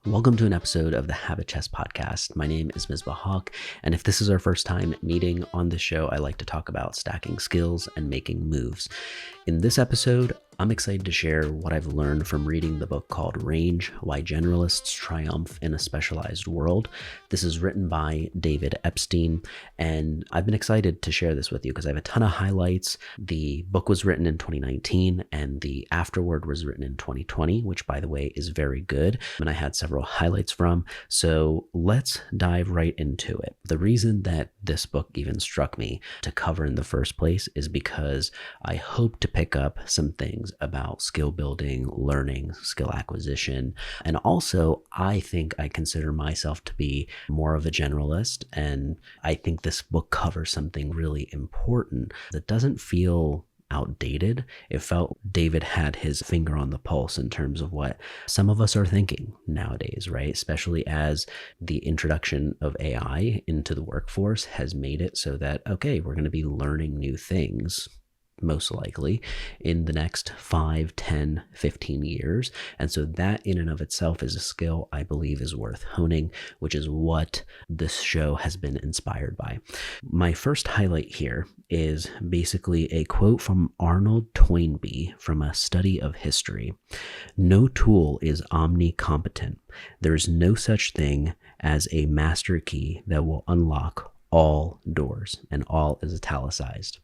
Welcome to an episode of the Habit Chess podcast. My name is Misbah Hawk, and if this is our first time meeting on the show, I like to talk about stacking skills and making moves. In this episode, I'm excited to share what I've learned from reading the book called Range: Why Generalists Triumph in a Specialized World. This is written by David Epstein, and I've been excited to share this with you because I have a ton of highlights. The book was written in 2019, and the afterword was written in 2020, which, by the way, is very good, and I had several highlights from. So let's dive right into it. The reason that this book even struck me to cover in the first place is because I hope to pick up some things about skill building, learning, skill acquisition. And also, I think I consider myself to be more of a generalist. And I think this book covers something really important that doesn't feel outdated. It felt David had his finger on the pulse in terms of what some of us are thinking nowadays, right? Especially as the introduction of AI into the workforce has made it so that, okay, we're going to be learning new things most likely in the next 5, 10, 15 years. And so that in and of itself is a skill I believe is worth honing, which is what this show has been inspired by. My first highlight here is basically a quote from Arnold Toynbee from a study of history. No tool is omnicompetent. There is no such thing as a master key that will unlock all doors, and all is italicized.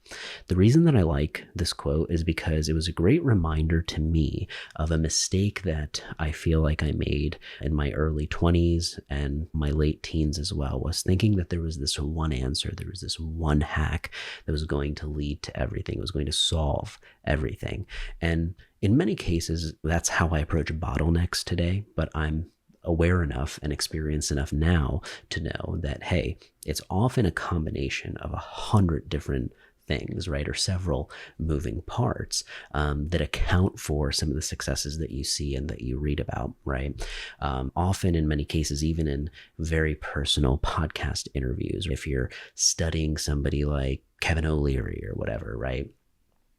The reason that I like this quote is because it was a great reminder to me of a mistake that I feel like I made in my early 20s and my late teens as well, was thinking that there was this one answer, there was this one hack that was going to lead to everything, it was going to solve everything. And in many cases, that's how I approach bottlenecks today, but I'm aware enough and experienced enough now to know that, hey, it's often a combination of 100 different things, right? Or several moving parts that account for some of the successes that you see and that you read about, right? Often in many cases, even in very personal podcast interviews, if you're studying somebody like Kevin O'Leary or whatever, right?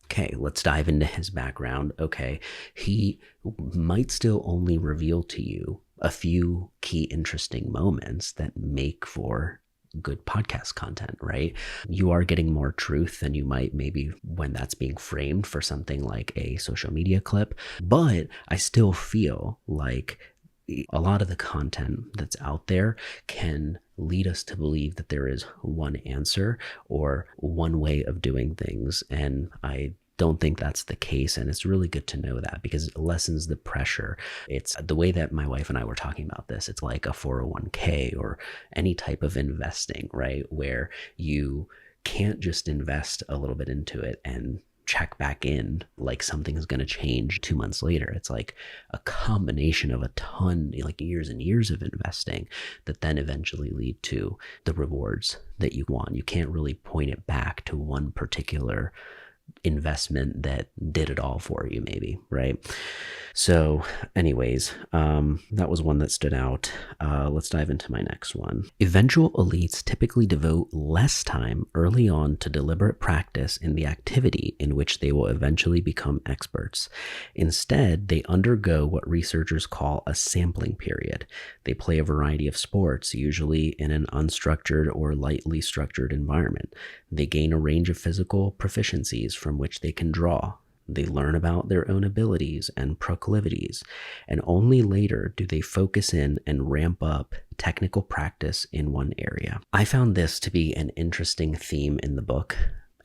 Okay, let's dive into his background. Okay, he might still only reveal to you a few key interesting moments that make for good podcast content, right? You are getting more truth than you might maybe when that's being framed for something like a social media clip. But I still feel like a lot of the content that's out there can lead us to believe that there is one answer or one way of doing things. And I don't think that's the case. And it's really good to know that because it lessens the pressure. It's the way that my wife and I were talking about this. It's like a 401k or any type of investing, right? Where you can't just invest a little bit into it and check back in like something is going to change 2 months later. It's like a combination of a ton, like years and years of investing that then eventually lead to the rewards that you want. You can't really point it back to one particular investment that did it all for you, maybe, right? So anyways, that was one that stood out. Let's dive into my next one. Eventual elites typically devote less time early on to deliberate practice in the activity in which they will eventually become experts. Instead, they undergo what researchers call a sampling period. They play a variety of sports, usually in an unstructured or lightly structured environment. They gain a range of physical proficiencies from which they can draw. They learn about their own abilities and proclivities, and only later do they focus in and ramp up technical practice in one area. I found this to be an interesting theme in the book.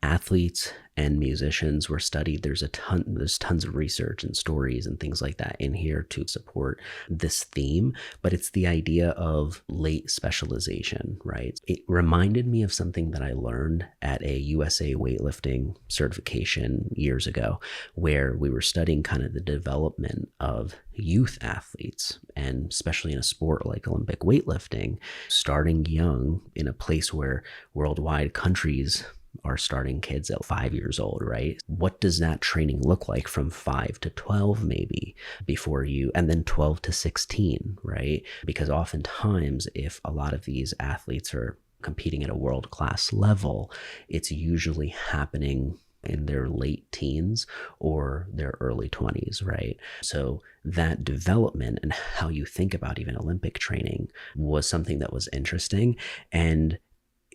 Athletes and musicians were studied. There's tons of research and stories and things like that in here to support this theme, but it's the idea of late specialization, right? It reminded me of something that I learned at a USA weightlifting certification years ago, where we were studying kind of the development of youth athletes, and especially in a sport like Olympic weightlifting, starting young in a place where worldwide countries are starting kids at 5 years old, right? What does that training look like from 5 to 12 maybe before you, and then 12 to 16, right? Because oftentimes if a lot of these athletes are competing at a world-class level, it's usually happening in their late teens or their early 20s, right? So that development and how you think about even Olympic training was something that was interesting. And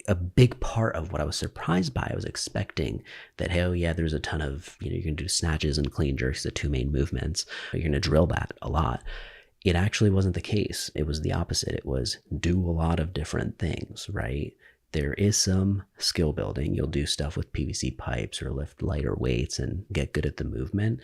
a big part of what I was surprised by, I was expecting that, hey, oh yeah, there's a ton of, you're going to do snatches and clean jerks, the two main movements. You're going to drill that a lot. It actually wasn't the case. It was the opposite. It was do a lot of different things, right? There is some skill building. You'll do stuff with PVC pipes or lift lighter weights and get good at the movement,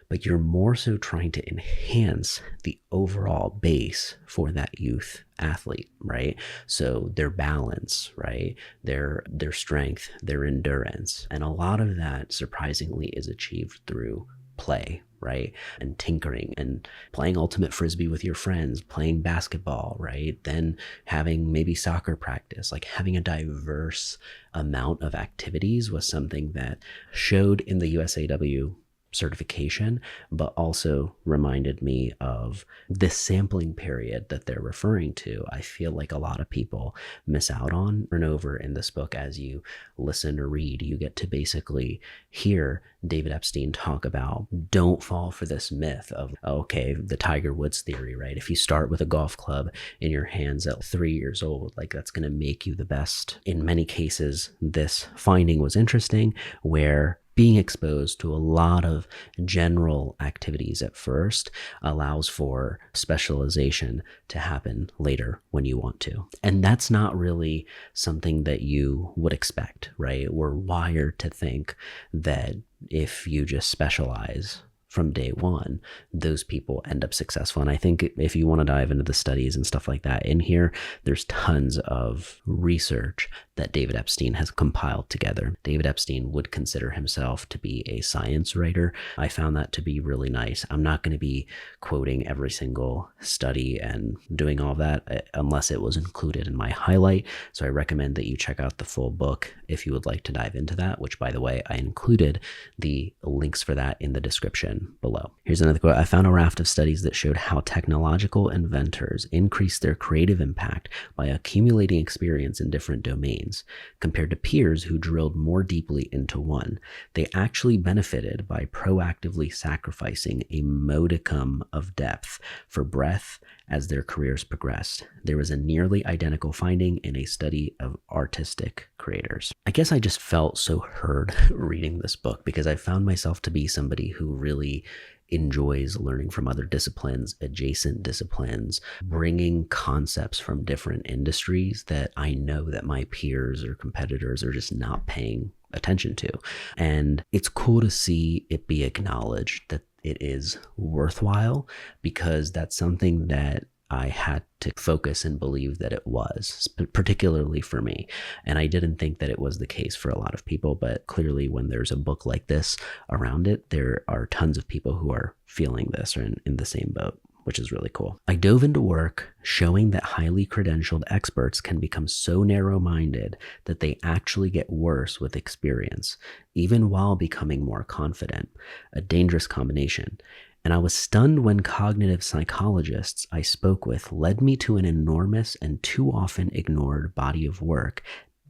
but you're more so trying to enhance the overall base for that youth athlete, right? So their balance, right? Their strength, their endurance. And a lot of that surprisingly is achieved through play, right? And tinkering and playing ultimate frisbee with your friends, playing basketball, right? Then having maybe soccer practice, like having a diverse amount of activities was something that showed in the USAW certification, but also reminded me of this sampling period that they're referring to. I feel like a lot of people miss out on and over in this book. As you listen or read, you get to basically hear David Epstein talk about, don't fall for this myth of, okay, the Tiger Woods theory, right? If you start with a golf club in your hands at 3 years old, like that's going to make you the best. In many cases, this finding was interesting, where being exposed to a lot of general activities at first allows for specialization to happen later when you want to. And that's not really something that you would expect, right? We're wired to think that if you just specialize from day one, those people end up successful. And I think if you want to dive into the studies and stuff like that in here, there's tons of research that David Epstein has compiled together. David Epstein would consider himself to be a science writer. I found that to be really nice. I'm not going to be quoting every single study and doing all that unless it was included in my highlight. So I recommend that you check out the full book if you would like to dive into that, which, by the way, I included the links for that in the description below. Here's another quote. I found a raft of studies that showed how technological inventors increased their creative impact by accumulating experience in different domains compared to peers who drilled more deeply into one. They actually benefited by proactively sacrificing a modicum of depth for breadth as their careers progressed. There was a nearly identical finding in a study of artistic creators. I guess I just felt so heard reading this book, because I found myself to be somebody who really enjoys learning from other disciplines, adjacent disciplines, bringing concepts from different industries that I know that my peers or competitors are just not paying attention to. And it's cool to see it be acknowledged that it is worthwhile, because that's something that I had to focus and believe that it was, particularly for me. And I didn't think that it was the case for a lot of people, but clearly when there's a book like this around it, there are tons of people who are feeling this or in the same boat, which is really cool. I dove into work showing that highly credentialed experts can become so narrow-minded that they actually get worse with experience, even while becoming more confident, a dangerous combination. And I was stunned when cognitive psychologists I spoke with led me to an enormous and too often ignored body of work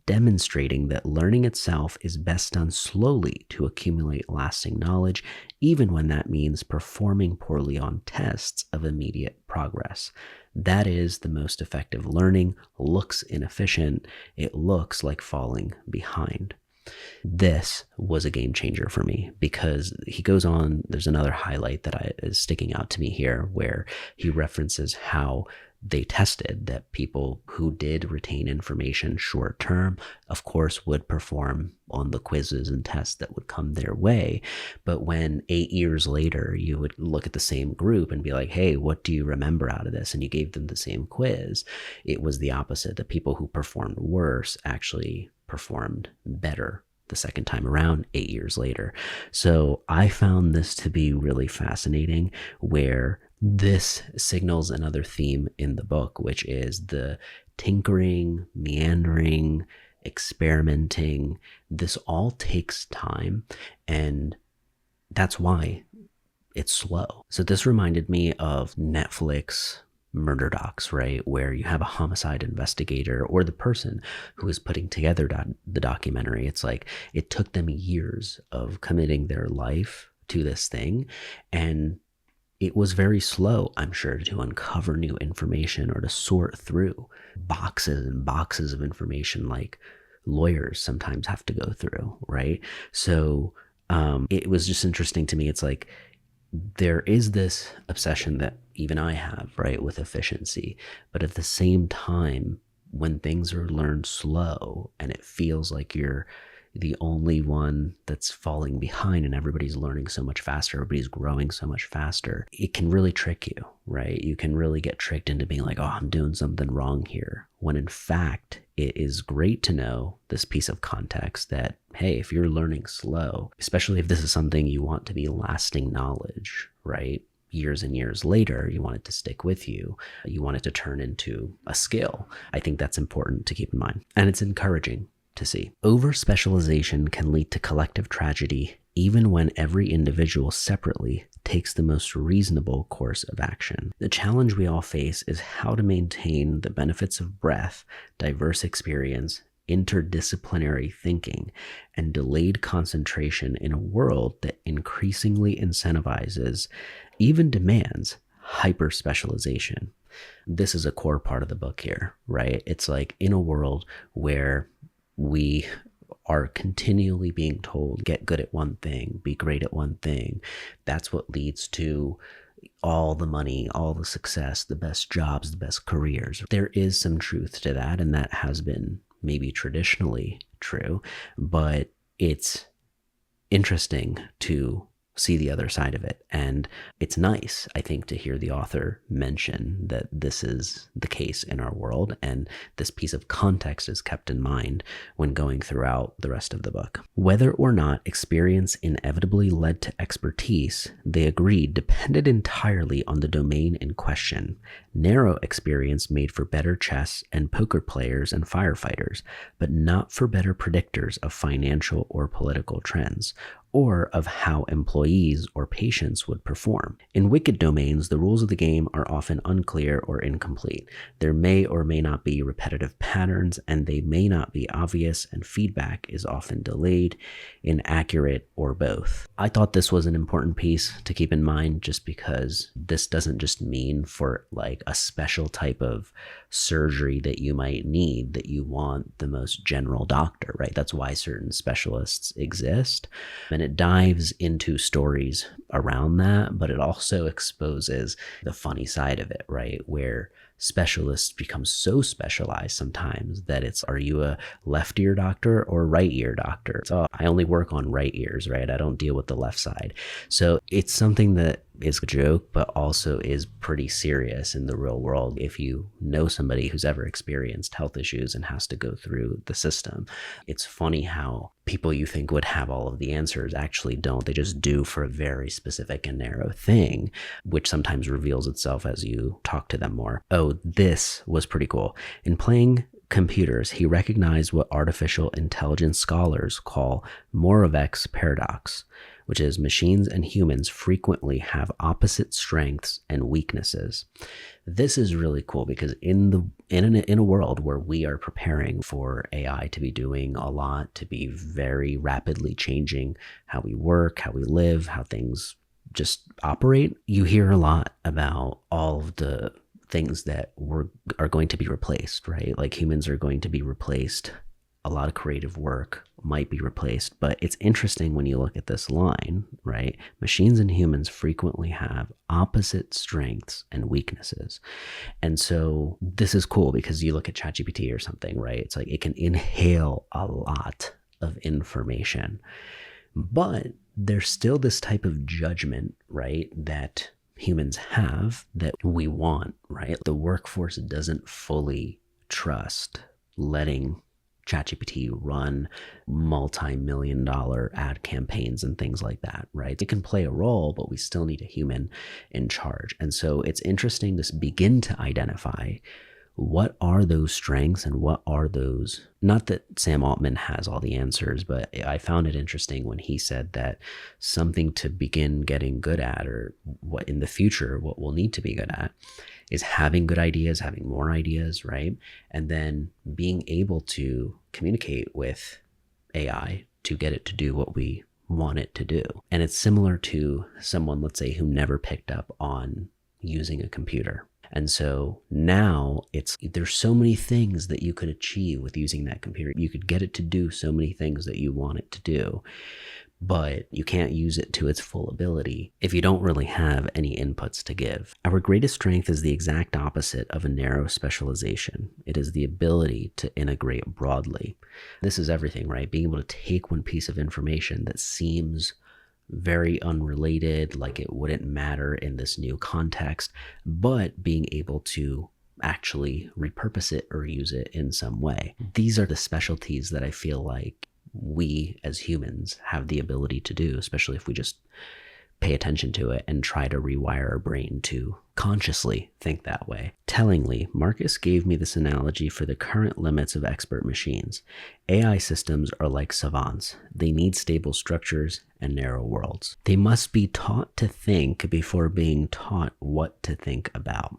demonstrating that learning itself is best done slowly to accumulate lasting knowledge, even when that means performing poorly on tests of immediate progress. That is the most effective learning. Looks inefficient. It looks like falling behind. This was a game changer for me, because he goes on, there's another highlight that is sticking out to me here, where he references how they tested that people who did retain information short term, of course, would perform on the quizzes and tests that would come their way. But when 8 years later, you would look at the same group and be like, hey, what do you remember out of this? And you gave them the same quiz. It was the opposite. The people who performed worse actually performed better the second time around 8 years later. So I found this to be really fascinating, where this signals another theme in the book, which is the tinkering, meandering, experimenting. This all takes time, and that's why it's slow. So this reminded me of Netflix murder docs, right? Where you have a homicide investigator or the person who is putting together the documentary. It's like it took them years of committing their life to this thing. And it was very slow, I'm sure, to uncover new information or to sort through boxes and boxes of information like lawyers sometimes have to go through, right? So it was just interesting to me. It's like there is this obsession that even I have, right, with efficiency. But at the same time, when things are learned slow and it feels like you're the only one that's falling behind and everybody's learning so much faster, everybody's growing so much faster, it can really trick you, right? You can really get tricked into being like, oh, I'm doing something wrong here. When in fact, it is great to know this piece of context that, hey, if you're learning slow, especially if this is something you want to be lasting knowledge, right? Years and years later, you want it to stick with you. You want it to turn into a skill. I think that's important to keep in mind. And it's encouraging to see. Overspecialization can lead to collective tragedy even when every individual separately takes the most reasonable course of action. The challenge we all face is how to maintain the benefits of breadth, diverse experience, interdisciplinary thinking, and delayed concentration in a world that increasingly incentivizes, even demands, hyper-specialization. This is a core part of the book here, right? It's like in a world where we are continually being told, get good at one thing, be great at one thing. That's what leads to all the money, all the success, the best jobs, the best careers. There is some truth to that, and that has been maybe traditionally true, but it's interesting to see the other side of it. And it's nice, I think, to hear the author mention that this is the case in our world, and this piece of context is kept in mind when going throughout the rest of the book. Whether or not experience inevitably led to expertise, they agreed depended entirely on the domain in question. Narrow experience made for better chess and poker players and firefighters, but not for better predictors of financial or political trends, or of how employees or patients would perform. In wicked domains, the rules of the game are often unclear or incomplete. There may or may not be repetitive patterns, and they may not be obvious, and feedback is often delayed, inaccurate, or both. I thought this was an important piece to keep in mind, just because this doesn't just mean for like a special type of surgery that you might need, that you want the most general doctor, right? That's why certain specialists exist. And it dives into stories around that, but it also exposes the funny side of it, right? Where specialists become so specialized sometimes that it's, are you a left ear doctor or right ear doctor? So I only work on right ears, right? I don't deal with the left side. So it's something that is a joke, but also is pretty serious in the real world. If you know somebody who's ever experienced health issues and has to go through the system, it's funny how people you think would have all of the answers actually don't. They just do for a very specific and narrow thing, which sometimes reveals itself as you talk to them more. Oh, this was pretty cool. In playing computers, he recognized what artificial intelligence scholars call Moravec's paradox, which is machines and humans frequently have opposite strengths and weaknesses. This is really cool because in a world where we are preparing for AI to be doing a lot, to be very rapidly changing how we work, how we live, how things just operate, you hear a lot about all of the things that are going to be replaced, right? Like humans are going to be replaced. A lot of creative work might be replaced, but it's interesting when you look at this line, right? Machines and humans frequently have opposite strengths and weaknesses. And so this is cool because you look at ChatGPT or something, right? It's like it can inhale a lot of information, but there's still this type of judgment, right, that humans have that we want, right? The workforce doesn't fully trust letting ChatGPT run multi-million-dollar ad campaigns and things like that, right? It can play a role, but we still need a human in charge. And so it's interesting to begin to identify what are those strengths and what are those, not that Sam Altman has all the answers, but I found it interesting when he said that something to begin getting good at, or what in the future, what we'll need to be good at, is having good ideas, having more ideas, right? And then being able to communicate with AI to get it to do what we want it to do. And it's similar to someone, let's say, who never picked up on using a computer. And so now there's so many things that you could achieve with using that computer. You could get it to do so many things that you want it to do, but you can't use it to its full ability if you don't really have any inputs to give. Our greatest strength is the exact opposite of a narrow specialization. It is the ability to integrate broadly. This is everything, right? Being able to take one piece of information that seems very unrelated, like it wouldn't matter in this new context, but being able to actually repurpose it or use it in some way. These are the specialties that I feel like we as humans have the ability to do, especially if we just pay attention to it and try to rewire our brain to consciously think that way. Tellingly, Marcus gave me this analogy for the current limits of expert machines. AI systems are like savants. They need stable structures and narrow worlds. They must be taught to think before being taught what to think about.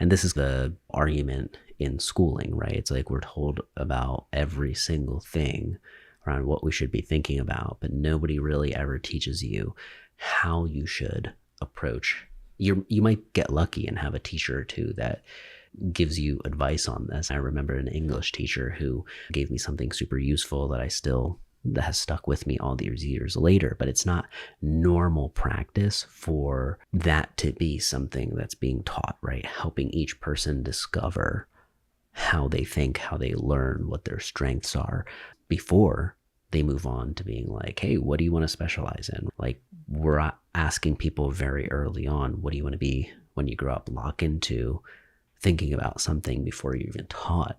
And this is the argument in schooling, right? It's like we're told about every single thing around what we should be thinking about, but nobody really ever teaches you how you should approach. You might get lucky and have a teacher or two that gives you advice on this. I remember an English teacher who gave me something super useful that has stuck with me all these years later, but it's not normal practice for that to be something that's being taught, right? Helping each person discover how they think, how they learn, what their strengths are before they move on to being like, hey, what do you want to specialize in? Like, we're asking people very early on, what do you want to be when you grow up? Lock into thinking about something before you're even taught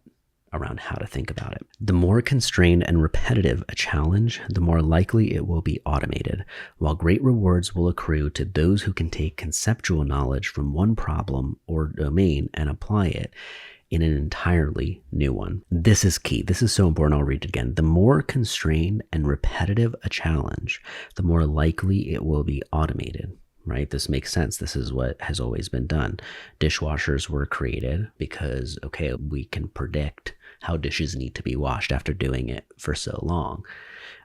around how to think about it. The more constrained and repetitive a challenge, the more likely it will be automated, while great rewards will accrue to those who can take conceptual knowledge from one problem or domain and apply it in an entirely new one. This is key. This is so important. I'll read it again. The more constrained and repetitive a challenge, the more likely it will be automated, right? This makes sense. This is what has always been done. Dishwashers were created because, okay, we can predict how dishes need to be washed after doing it for so long.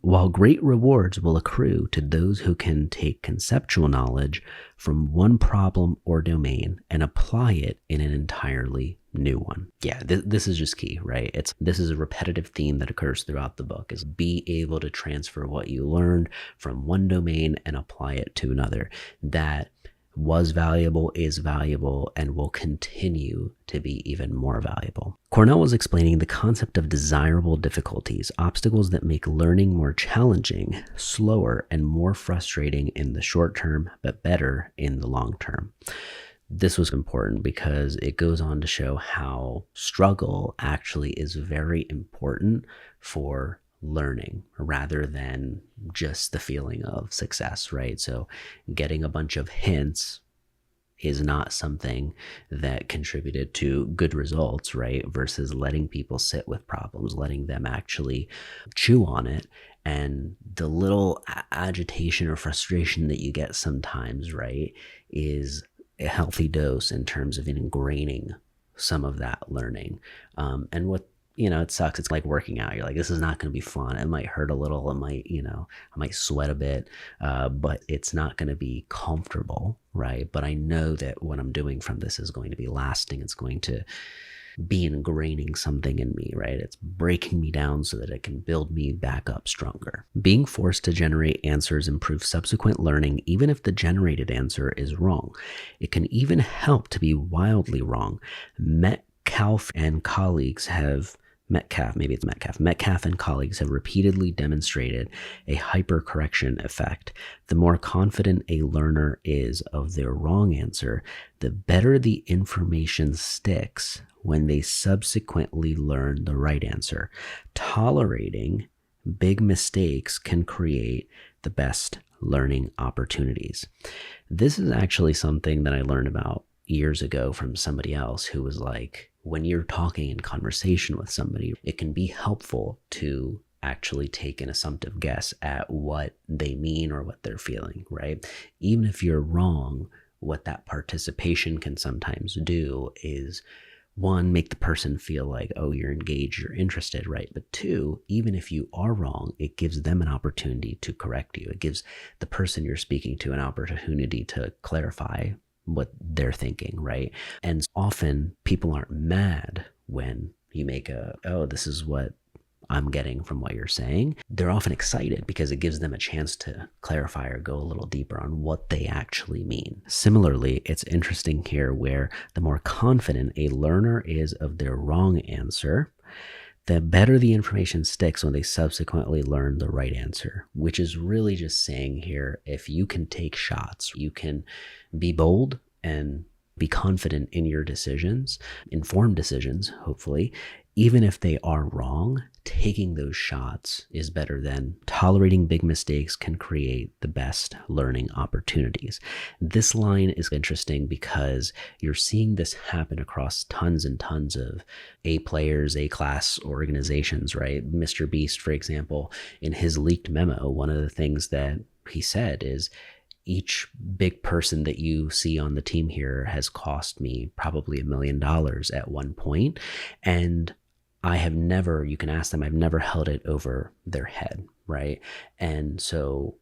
While great rewards will accrue to those who can take conceptual knowledge from one problem or domain and apply it in an entirely new one. Yeah, this is just key, right? This is a repetitive theme that occurs throughout the book, is be able to transfer what you learned from one domain and apply it to another. That was valuable, is valuable, and will continue to be even more valuable. Cornell was explaining the concept of desirable difficulties, obstacles that make learning more challenging, slower, and more frustrating in the short term, but better in the long term. This was important because it goes on to show how struggle actually is very important for learning rather than just the feeling of success, right? So getting a bunch of hints is not something that contributed to good results, right? Versus letting people sit with problems, letting them actually chew on it. And the little agitation or frustration that you get sometimes, right, is a healthy dose in terms of ingraining some of that learning. And what, it sucks. It's like working out. You're like, this is not going to be fun. It might hurt a little. It might, I might sweat a bit, but it's not going to be comfortable, right? But I know that what I'm doing from this is going to be lasting. It's going to be ingraining something in me, right? It's breaking me down so that it can build me back up stronger. Being forced to generate answers improves subsequent learning, even if the generated answer is wrong. It can even help to be wildly wrong. Metcalf and colleagues have repeatedly demonstrated a hypercorrection effect. The more confident a learner is of their wrong answer, the better the information sticks when they subsequently learn the right answer. Tolerating big mistakes can create the best learning opportunities. This is actually something that I learned about years ago from somebody else who was like, when you're talking in conversation with somebody, it can be helpful to actually take an assumptive guess at what they mean or what they're feeling, right? Even if you're wrong what that participation can sometimes do is, one, make the person feel like, oh, you're engaged, you're interested, right? But two, even if you are wrong, it gives them an opportunity to correct you. It gives the person you're speaking to an opportunity to clarify what they're thinking, right? And often people aren't mad when you make oh, this is what I'm getting from what you're saying. They're often excited because it gives them a chance to clarify or go a little deeper on what they actually mean. Similarly, it's interesting here where the more confident a learner is of their wrong answer, the better the information sticks when they subsequently learn the right answer, which is really just saying here, if you can take shots, you can be bold and be confident in your decisions, informed decisions, hopefully, even if they are wrong, taking those shots is better than tolerating big mistakes can create the best learning opportunities. This line is interesting because you're seeing this happen across tons and tons of A players, A class organizations, right? Mr. Beast, for example, in his leaked memo, one of the things that he said is, each big person that you see on the team here has cost me probably $1 million at one point. And I have never, you can ask them, I've never held it over their head, right? And so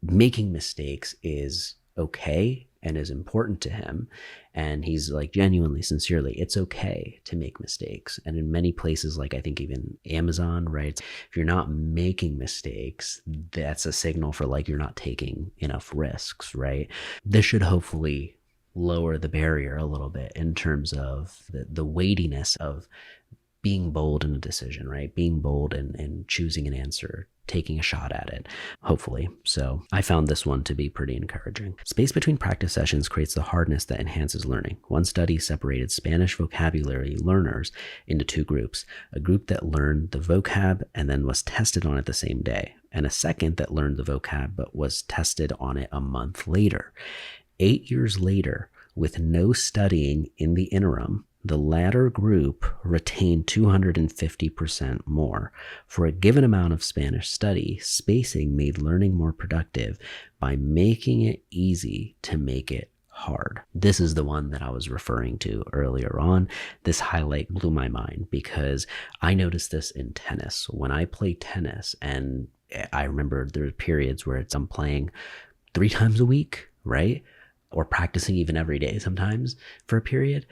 making mistakes is okay and is important to him. And he's like, genuinely, sincerely, it's okay to make mistakes. And in many places, like I think even Amazon, right? If you're not making mistakes, that's a signal for like you're not taking enough risks, right? This should hopefully lower the barrier a little bit in terms of the weightiness of being bold in a decision, right? Being bold and choosing an answer, taking a shot at it, hopefully. So I found this one to be pretty encouraging. Space between practice sessions creates the hardness that enhances learning. One study separated Spanish vocabulary learners into two groups, a group that learned the vocab and then was tested on it the same day, and a second that learned the vocab but was tested on it a month later. 8 years later, with no studying in the interim, the latter group retained 250% more. For a given amount of Spanish study, spacing made learning more productive by making it easy to make it hard. This is the one that I was referring to earlier on. This highlight blew my mind because I noticed this in tennis. When I play tennis, and I remember there were periods where I'm playing 3 times a week, right? Or practicing even every day sometimes for a period.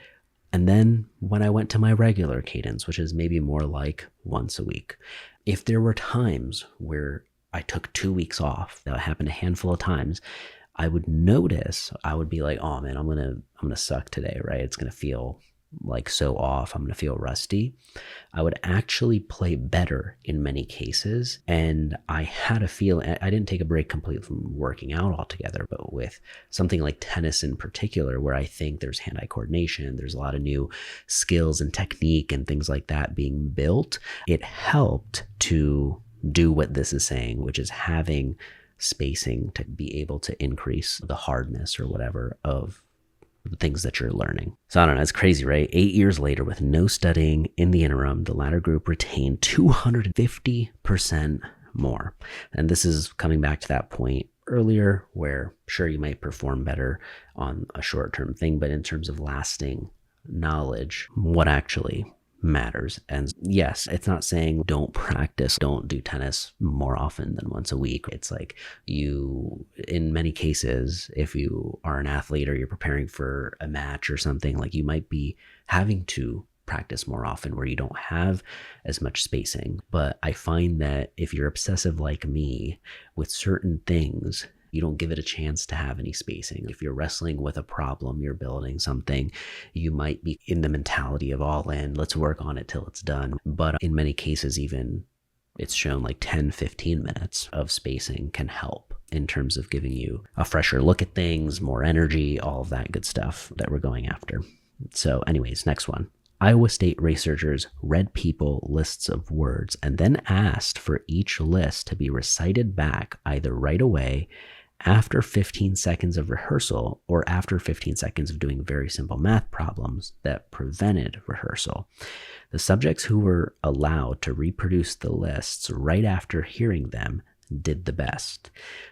And then when I went to my regular cadence, which is maybe more like once a week, if there were times where I took 2 weeks off, that happened a handful of times, I would notice, I would be like, oh man, I'm gonna suck today, right? It's gonna feel like so off. I'm gonna feel rusty. I would actually play better in many cases. And I had a feeling, I didn't take a break completely from working out altogether, but with something like tennis in particular, where I think there's hand-eye coordination, there's a lot of new skills and technique and things like that being built, it helped to do what this is saying, which is having spacing to be able to increase the hardness or whatever of the things that you're learning. So I don't know, it's crazy, right? 8 years later, with no studying in the interim, the latter group retained 250% more. And this is coming back to that point earlier where sure, you might perform better on a short-term thing, but in terms of lasting knowledge, what actually matters. And yes, it's not saying don't practice, don't do tennis more often than once a week. It's like you, in many cases, if you are an athlete or you're preparing for a match or something, like you might be having to practice more often where you don't have as much spacing. But I find that if you're obsessive like me with certain things, you don't give it a chance to have any spacing. If you're wrestling with a problem, you're building something, you might be in the mentality of all in, let's work on it till it's done. But in many cases, even it's shown like 10, 15 minutes of spacing can help in terms of giving you a fresher look at things, more energy, all of that good stuff that we're going after. So anyways, next one. Iowa State researchers read people lists of words and then asked for each list to be recited back either right away, after 15 seconds of rehearsal, or after 15 seconds of doing very simple math problems that prevented rehearsal. The subjects who were allowed to reproduce the lists right after hearing them did the best.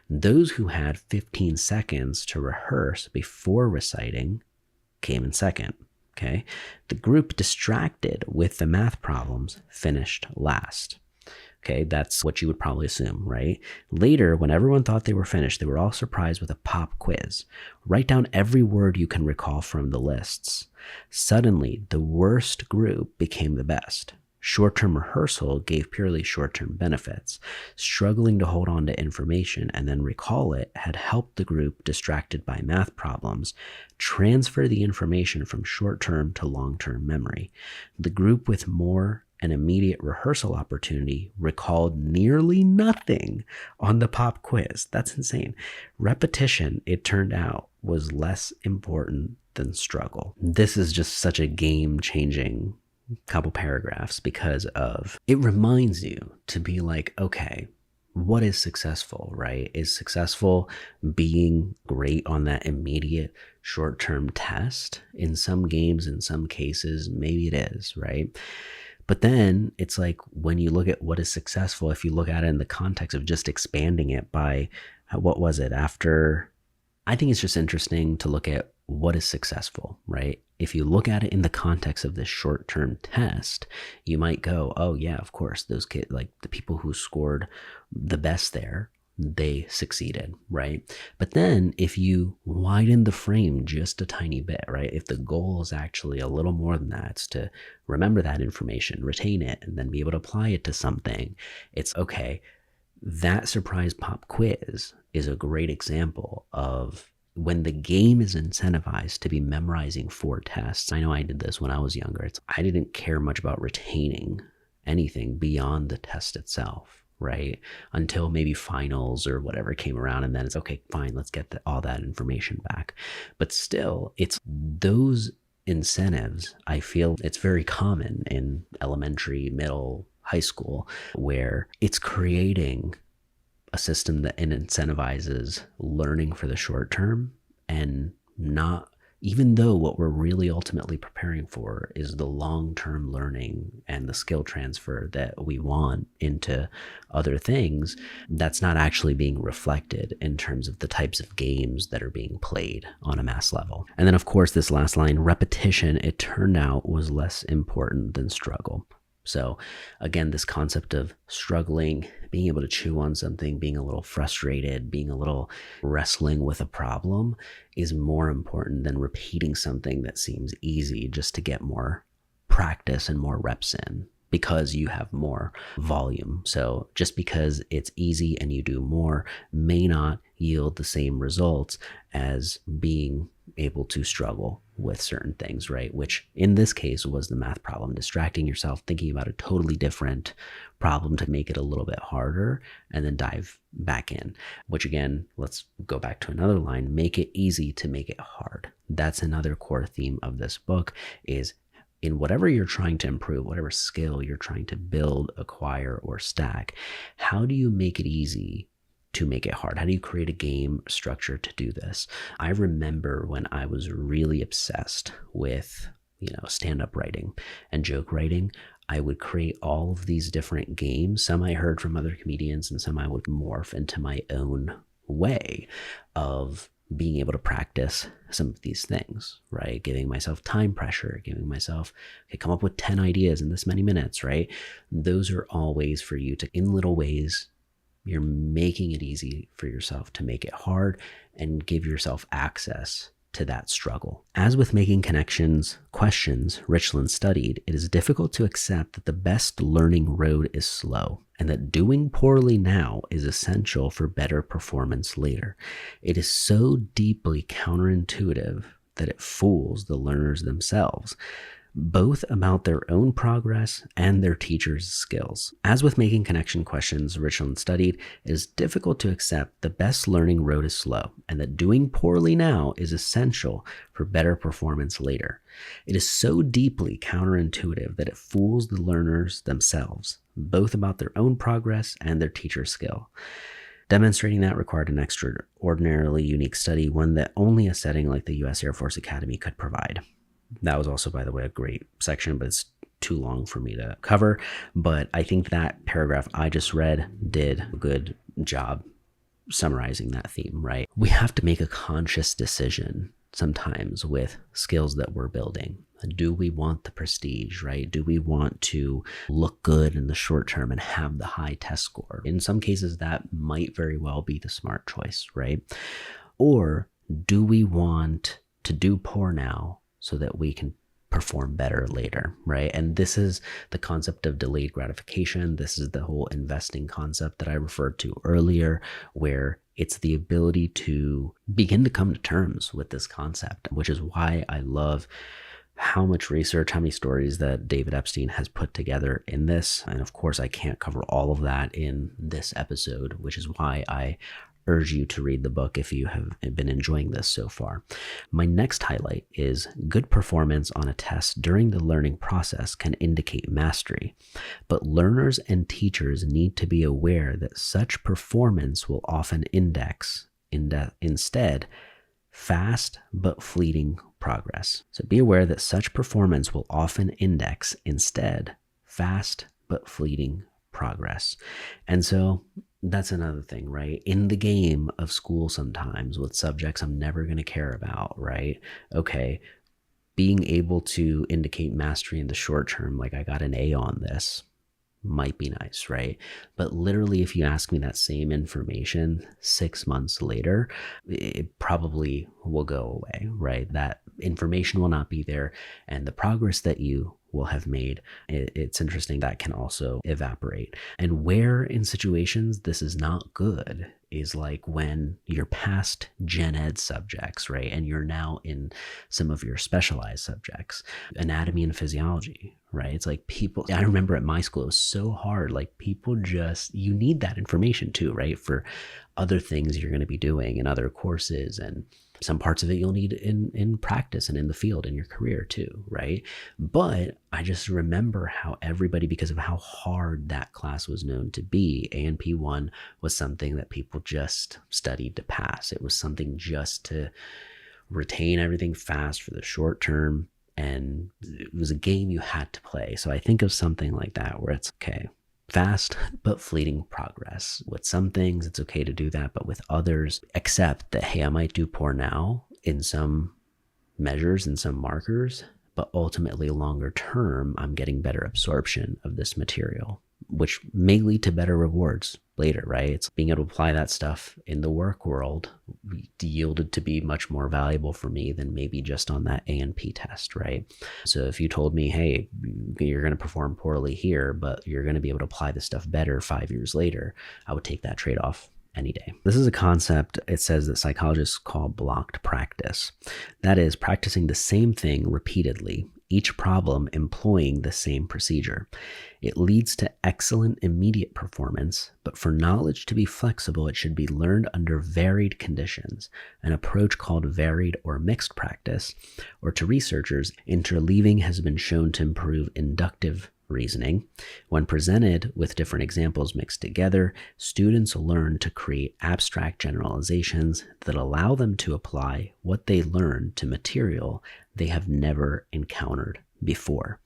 Those who had 15 seconds to rehearse before reciting came in second. Okay. The group distracted with the math problems finished last. Okay, that's what you would probably assume, right? Later, when everyone thought they were finished, they were all surprised with a pop quiz. Write down every word you can recall from the lists. Suddenly, the worst group became the best. Short-term rehearsal gave purely short-term benefits. Struggling to hold on to information and then recall it had helped the group distracted by math problems transfer the information from short-term to long-term memory. The group with more an immediate rehearsal opportunity recalled nearly nothing on the pop quiz. That's insane. Repetition, it turned out, was less important than struggle. This is just such a game-changing couple paragraphs because of it reminds you to be like, okay, what is successful, right? Is successful being great on that immediate short-term test? In some games, in some cases, maybe it is, right? But then it's like when you look at what is successful, if you look at it in the context of just expanding it by, what was it after? I think it's just interesting to look at what is successful, right? If you look at it in the context of this short-term test, you might go, oh yeah, of course, those kids, like the people who scored the best there, they succeeded, right? But then if you widen the frame just a tiny bit, right? If the goal is actually a little more than that, it's to remember that information, retain it, and then be able to apply it to something. It's okay. That surprise pop quiz is a great example of when the game is incentivized to be memorizing 4 tests. I know I did this when I was younger. I didn't care much about retaining anything beyond the test itself, right? Until maybe finals or whatever came around, and then it's okay, fine, let's get all that information back. But still, it's those incentives. I feel it's very common in elementary, middle, high school, where it's creating a system that incentivizes learning for the short term and not, even though what we're really ultimately preparing for is the long-term learning and the skill transfer that we want into other things, that's not actually being reflected in terms of the types of games that are being played on a mass level. And then of course, this last line, repetition, it turned out was less important than struggle. So again, this concept of struggling, being able to chew on something, being a little frustrated, being a little wrestling with a problem is more important than repeating something that seems easy just to get more practice and more reps in because you have more volume. So just because it's easy and you do more may not yield the same results as being able to struggle with certain things, right? Which in this case was the math problem, distracting yourself, thinking about a totally different problem to make it a little bit harder and then dive back in, which again, let's go back to another line, make it easy to make it hard. That's another core theme of this book is in whatever you're trying to improve, whatever skill you're trying to build, acquire, or stack, how do you make it easy to make it hard? How do you create a game structure to do this? I remember when I was really obsessed with, stand-up writing and joke writing, I would create all of these different games. Some I heard from other comedians and some I would morph into my own way of being able to practice some of these things, right? Giving myself time pressure, giving myself, okay, come up with 10 ideas in this many minutes, right? Those are all ways for you to, in little ways, you're making it easy for yourself to make it hard and give yourself access to that struggle. As with making connections, questions, Richland studied, it is difficult to accept that the best learning road is slow and that doing poorly now is essential for better performance later. It is so deeply counterintuitive that it fools the learners themselves, both about their own progress and their teachers' skills. As with making connection questions, Richland studied, it is difficult to accept the best learning road is slow and that doing poorly now is essential for better performance later. It is so deeply counterintuitive that it fools the learners themselves, both about their own progress and their teacher's skill. Demonstrating that required an extraordinarily unique study, one that only a setting like the U.S. Air Force Academy could provide. That was also, by the way, a great section, but it's too long for me to cover. But I think that paragraph I just read did a good job summarizing that theme, right? We have to make a conscious decision sometimes with skills that we're building. Do we want the prestige, right? Do we want to look good in the short term and have the high test score? In some cases, that might very well be the smart choice, right? Or do we want to do poor now so that we can perform better later, right? And this is the concept of delayed gratification. This is the whole investing concept that I referred to earlier, where it's the ability to begin to come to terms with this concept, which is why I love how much research, how many stories that David Epstein has put together in this. And of course, I can't cover all of that in this episode, which is why I urge you to read the book if you have been enjoying this so far. My next highlight is good performance on a test during the learning process can indicate mastery, but learners and teachers need to be aware that such performance will often instead fast but fleeting progress. So be aware that such performance will often index instead fast but fleeting progress. And so that's another thing, right? In the game of school sometimes with subjects I'm never going to care about, right? Okay, being able to indicate mastery in the short term, like I got an A on this, might be nice, right? But literally, if you ask me that same information 6 months later, it probably will go away, right? That information will not be there. And the progress that you will have made, it's interesting, that can also evaporate. And where in situations this is not good is like when you're past gen ed subjects, right? And you're now in some of your specialized subjects, anatomy and physiology, right? It's like people, I remember at my school, it was so hard. Like people just, you need that information too, right? For other things you're going to be doing in other courses, and some parts of it you'll need in practice and in the field in your career too, right? But I just remember how everybody, because of how hard that class was known to be, ANP1 was something that people just studied to pass. It was something just to retain everything fast for the short term. And it was a game you had to play. So I think of something like that where it's okay, fast but fleeting progress. With some things, it's okay to do that, but with others, accept that, hey, I might do poor now in some measures and some markers, but ultimately longer term, I'm getting better absorption of this material, which may lead to better rewards later, right? It's being able to apply that stuff in the work world yielded to be much more valuable for me than maybe just on that A&P test, right? So if you told me, hey, you're going to perform poorly here, but you're going to be able to apply this stuff better 5 years later, I would take that trade-off any day. This is a concept, it says, that psychologists call blocked practice. That is, practicing the same thing repeatedly, each problem employing the same procedure. It leads to excellent immediate performance, but for knowledge to be flexible, it should be learned under varied conditions, an approach called varied or mixed practice, or to researchers, interleaving has been shown to improve inductive reasoning. When presented with different examples mixed together, students learn to create abstract generalizations that allow them to apply what they learn to material they have never encountered before.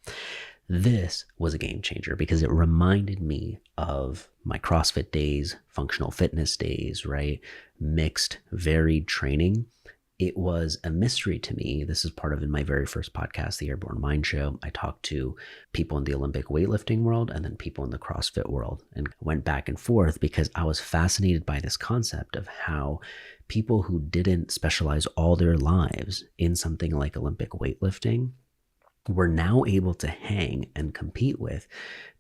This was a game changer because it reminded me of my CrossFit days, functional fitness days, right? Mixed, varied training. It was a mystery to me. This is part of in my very first podcast, the Airborne Mind Show. I talked to people in the Olympic weightlifting world and then people in the CrossFit world, and went back and forth because I was fascinated by this concept of how people who didn't specialize all their lives in something like Olympic weightlifting were now able to hang and compete with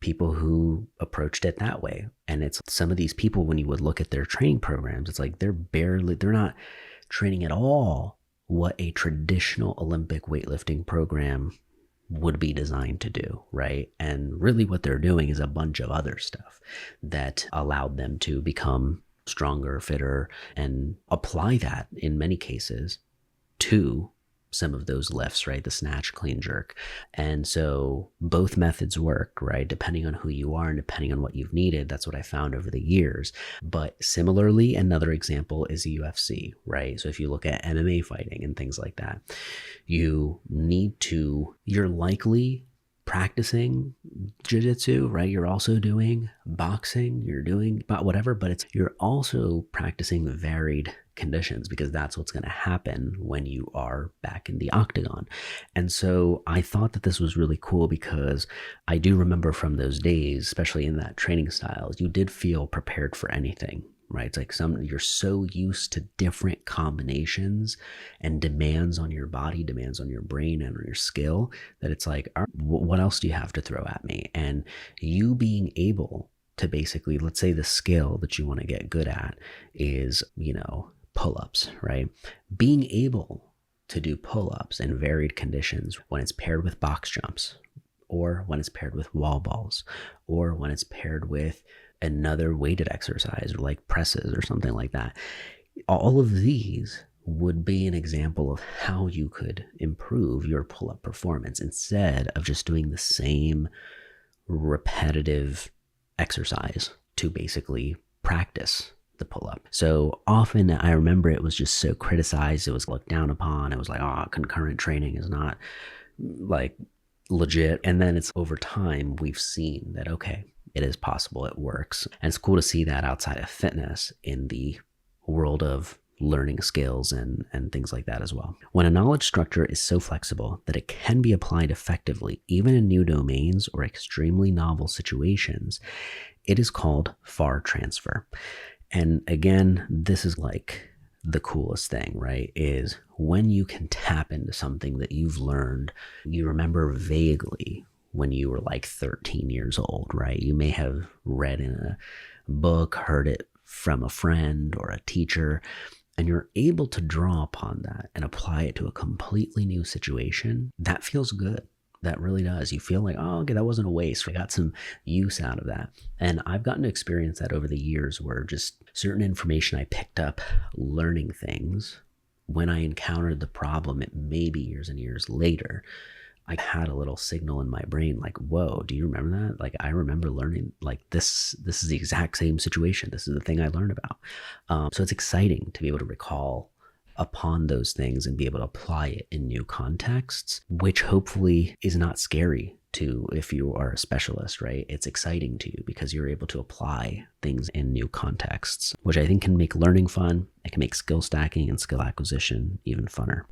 people who approached it that way. And it's some of these people, when you would look at their training programs, it's like they're not training at all what a traditional Olympic weightlifting program would be designed to do, right? And really what they're doing is a bunch of other stuff that allowed them to become stronger, fitter, and apply that in many cases to some of those lifts, right? The snatch, clean, jerk. And so both methods work, right? Depending on who you are and depending on what you've needed. That's what I found over the years. But similarly, another example is UFC, right? So if you look at MMA fighting and things like that, you're likely practicing jiu-jitsu, right? You're also doing boxing, you're doing whatever, but you're also practicing varied conditions, because that's what's going to happen when you are back in the octagon. And so I thought that this was really cool, because I do remember from those days, especially in that training styles, you did feel prepared for anything, right? It's like you're so used to different combinations and demands on your body, demands on your brain and on your skill, that it's like, all right, what else do you have to throw at me? And you being able to basically, let's say the skill that you want to get good at is, pull-ups, right? Being able to do pull-ups in varied conditions, when it's paired with box jumps, or when it's paired with wall balls, or when it's paired with another weighted exercise like presses or something like that. All of these would be an example of how you could improve your pull-up performance, instead of just doing the same repetitive exercise to basically practice the pull-up. So often I remember it was just so criticized, it was looked down upon, it was like, concurrent training is not like legit. And then it's over time we've seen that, okay, it is possible, it works. And it's cool to see that outside of fitness in the world of learning skills and things like that as well. When a knowledge structure is so flexible that it can be applied effectively, even in new domains or extremely novel situations, it is called far transfer. And again, this is like the coolest thing, right? Is when you can tap into something that you've learned, you remember vaguely when you were like 13 years old, right? You may have read in a book, heard it from a friend or a teacher, and you're able to draw upon that and apply it to a completely new situation. That feels good. That really does. You feel like, okay, that wasn't a waste. I got some use out of that. And I've gotten to experience that over the years, where just certain information I picked up learning things, when I encountered the problem, it may be years and years later, I had a little signal in my brain like, whoa, do you remember that? Like, I remember learning like this is the exact same situation. This is the thing I learned about. So it's exciting to be able to recall upon those things and be able to apply it in new contexts, which hopefully is not scary to if you are a specialist, right? It's exciting to you because you're able to apply things in new contexts, which I think can make learning fun. It can make skill stacking and skill acquisition even funner.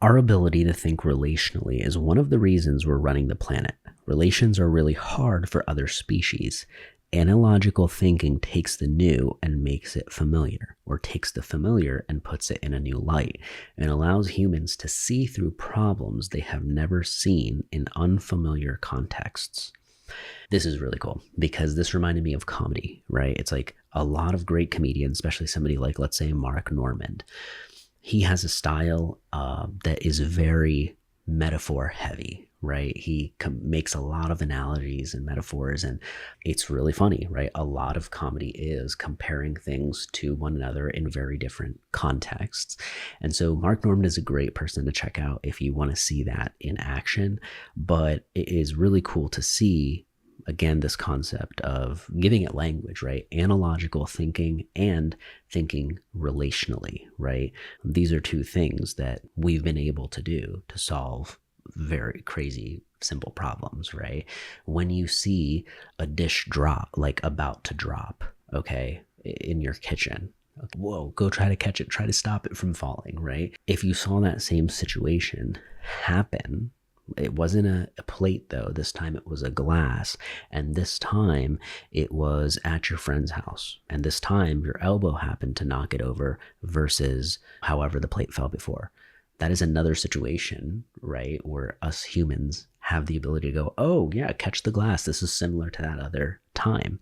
Our ability to think relationally is one of the reasons we're running the planet. Relations are really hard for other species. Analogical thinking takes the new and makes it familiar, or takes the familiar and puts it in a new light, and allows humans to see through problems they have never seen in unfamiliar contexts. This is really cool because this reminded me of comedy, right? It's like a lot of great comedians, especially somebody like, let's say, Mark Normand. He has a style that is very metaphor heavy, right? He makes a lot of analogies and metaphors, and it's really funny, right? A lot of comedy is comparing things to one another in very different contexts. And so Mark Normand is a great person to check out if you want to see that in action. But it is really cool to see, again, this concept of giving it language, right? Analogical thinking and thinking relationally, right? These are two things that we've been able to do to solve very crazy, simple problems, right? When you see a dish drop, like about to drop, okay, in your kitchen, whoa, go try to catch it, try to stop it from falling, right? If you saw that same situation happen, it wasn't a plate though. This time it was a glass. And this time it was at your friend's house. And this time your elbow happened to knock it over versus however the plate fell before. That is another situation, right, where us humans have the ability to go, oh yeah, catch the glass. This is similar to that other time.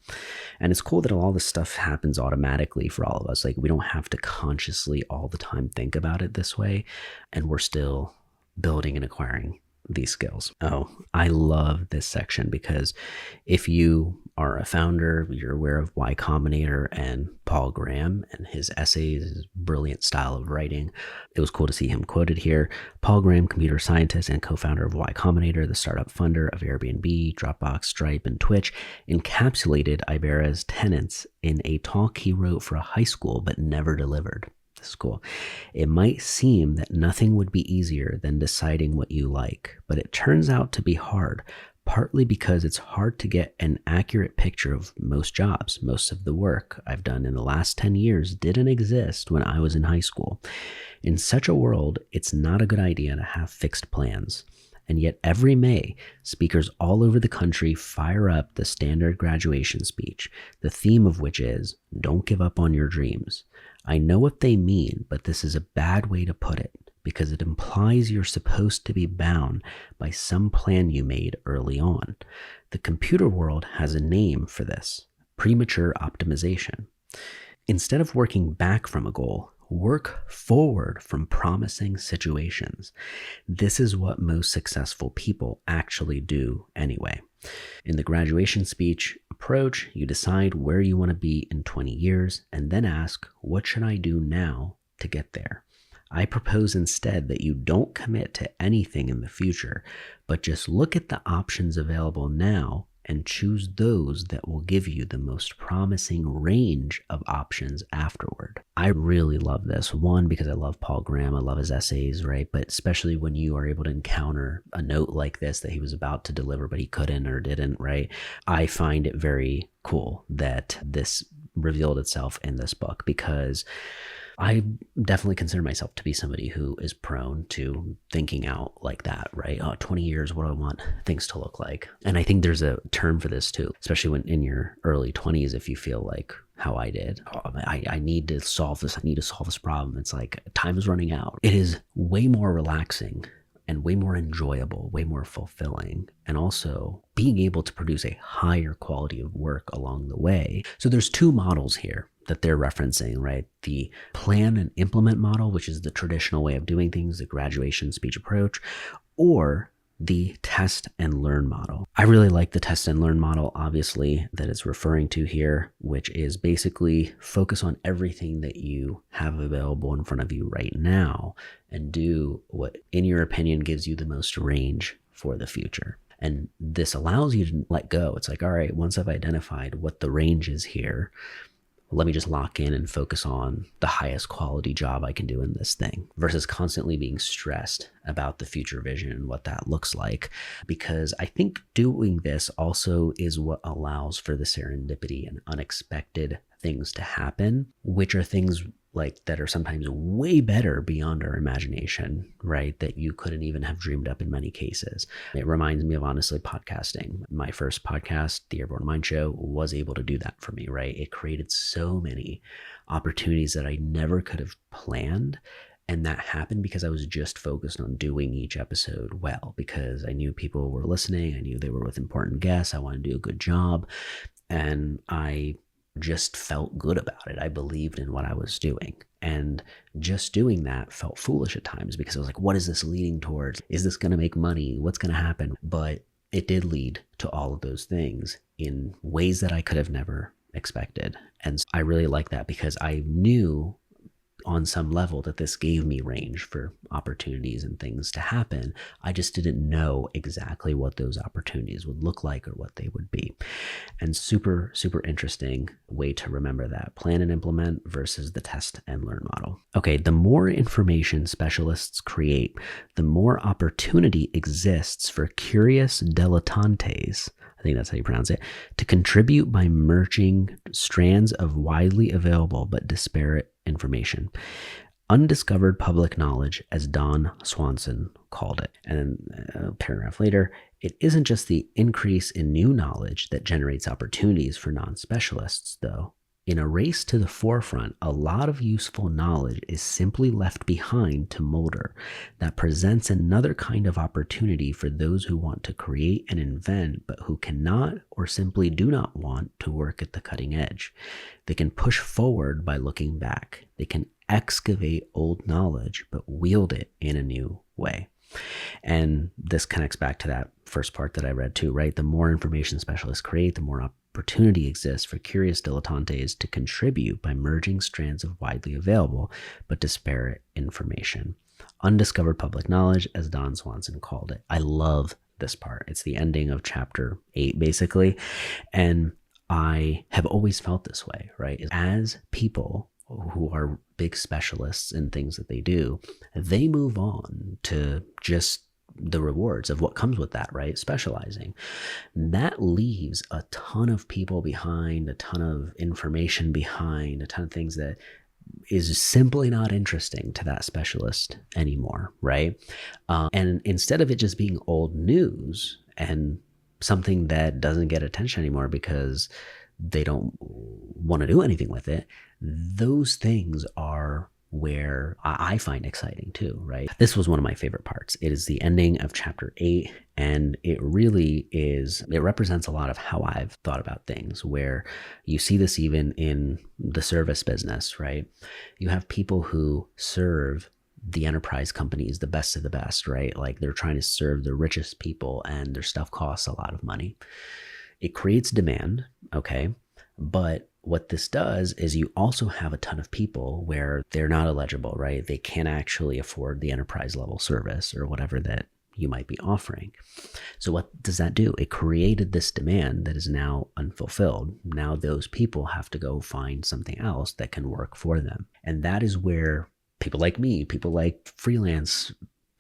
And it's cool that all this stuff happens automatically for all of us. Like, we don't have to consciously all the time think about it this way. And we're still building and acquiring these skills. Oh, I love this section because if you are a founder, you're aware of Y Combinator and Paul Graham and his essays, his brilliant style of writing. It was cool to see him quoted here. Paul Graham, computer scientist and co-founder of Y Combinator, the startup funder of Airbnb, Dropbox, Stripe, and Twitch, encapsulated Ibera's tenets in a talk he wrote for a high school but never delivered. This is cool. It might seem that nothing would be easier than deciding what you like, but it turns out to be hard. partly because it's hard to get an accurate picture of most jobs. Most of the work I've done in the last 10 years didn't exist when I was in high school. In such a world, it's not a good idea to have fixed plans. And yet every May, speakers all over the country fire up the standard graduation speech, the theme of which is, "Don't give up on your dreams." I know what they mean, but this is a bad way to put it, because it implies you're supposed to be bound by some plan you made early on. The computer world has a name for this: premature optimization. Instead of working back from a goal, work forward from promising situations. This is what most successful people actually do anyway. In the graduation speech approach, you decide where you want to be in 20 years and then ask, what should I do now to get there? I propose instead that you don't commit to anything in the future, but just look at the options available now and choose those that will give you the most promising range of options afterward. I really love this. One, because I love Paul Graham. I love his essays, right? But especially when you are able to encounter a note like this that he was about to deliver, but he couldn't or didn't, right? I find it very cool that this revealed itself in this book, because I definitely consider myself to be somebody who is prone to thinking out like that, right? 20 years, what do I want things to look like? And I think there's a term for this too, especially when in your early 20s, if you feel like how I did, I need to solve this. I need to solve this problem. It's like time is running out. It is way more relaxing and way more enjoyable, way more fulfilling, and also being able to produce a higher quality of work along the way. So there's two models here that they're referencing, right? The plan and implement model, which is the traditional way of doing things, the graduation speech approach, or the test and learn model. I really like the test and learn model, obviously, that it's referring to here, which is basically focus on everything that you have available in front of you right now and do what, in your opinion, gives you the most range for the future. And this allows you to let go. It's like, all right, once I've identified what the range is here, let me just lock in and focus on the highest quality job I can do in this thing, versus constantly being stressed about the future vision and what that looks like. Because I think doing this also is what allows for the serendipity and unexpected things to happen, which are things like that are sometimes way better beyond our imagination, right? That you couldn't even have dreamed up in many cases. It reminds me of, honestly, podcasting. My first podcast, The Airborne Mind Show, was able to do that for me, right? It created so many opportunities that I never could have planned. And that happened because I was just focused on doing each episode well, because I knew people were listening. I knew they were with important guests. I wanted to do a good job. And I just felt good about it. I believed in what I was doing. And just doing that felt foolish at times, because I was like, what is this leading towards? Is this going to make money? What's going to happen? But it did lead to all of those things in ways that I could have never expected. And so I really like that, because I knew on some level that this gave me range for opportunities and things to happen. I just didn't know exactly what those opportunities would look like or what they would be. And super, super interesting way to remember that. Plan and implement versus the test and learn model. Okay, the more information specialists create, the more opportunity exists for curious dilettantes, I think that's how you pronounce it, to contribute by merging strands of widely available but disparate information. Undiscovered public knowledge, as Don Swanson called it. And then a paragraph later, it isn't just the increase in new knowledge that generates opportunities for non-specialists, though. In a race to the forefront, a lot of useful knowledge is simply left behind to molder. That presents another kind of opportunity for those who want to create and invent, but who cannot or simply do not want to work at the cutting edge. They can push forward by looking back. They can excavate old knowledge, but wield it in a new way. And this connects back to that first part that I read too, right? The more information specialists create, the more opportunity exists for curious dilettantes to contribute by merging strands of widely available but disparate information. Undiscovered public knowledge, as Don Swanson called it. I love this part. It's the ending of chapter 8, basically. And I have always felt this way, right? As people who are big specialists in things that they do, they move on to just the rewards of what comes with that, right? Specializing. That leaves a ton of people behind, a ton of information behind, a ton of things that is simply not interesting to that specialist anymore, right? And instead of it just being old news and something that doesn't get attention anymore because they don't want to do anything with it, those things are where I find exciting too, right? This was one of my favorite parts. It is the ending of chapter 8, and it really is, it represents a lot of how I've thought about things, where you see this even in the service business, right? You have people who serve the enterprise companies, the best of the best, right? Like they're trying to serve the richest people and their stuff costs a lot of money. It creates demand, okay? But what this does is you also have a ton of people where they're not eligible, right? They can't actually afford the enterprise level service or whatever that you might be offering. So what does that do? It created this demand that is now unfulfilled. Now those people have to go find something else that can work for them. And that is where people like me, people like freelance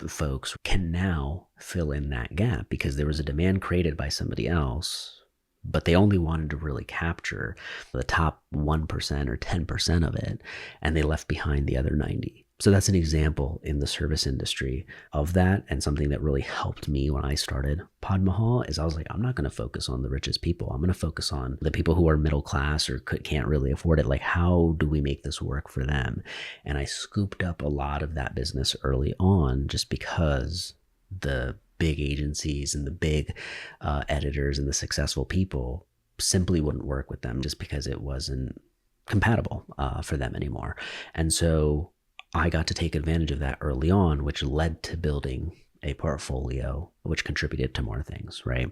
folks can now fill in that gap, because there was a demand created by somebody else, but they only wanted to really capture the top 1% or 10% of it, and they left behind the other 90. So that's an example in the service industry of that, and something that really helped me when I started Pod Mahal is I was like, I'm not going to focus on the richest people. I'm going to focus on the people who are middle class or can't really afford it. Like, how do we make this work for them? And I scooped up a lot of that business early on, just because the big agencies and the big editors and the successful people simply wouldn't work with them, just because it wasn't compatible for them anymore. And so I got to take advantage of that early on, which led to building a portfolio, which contributed to more things, right?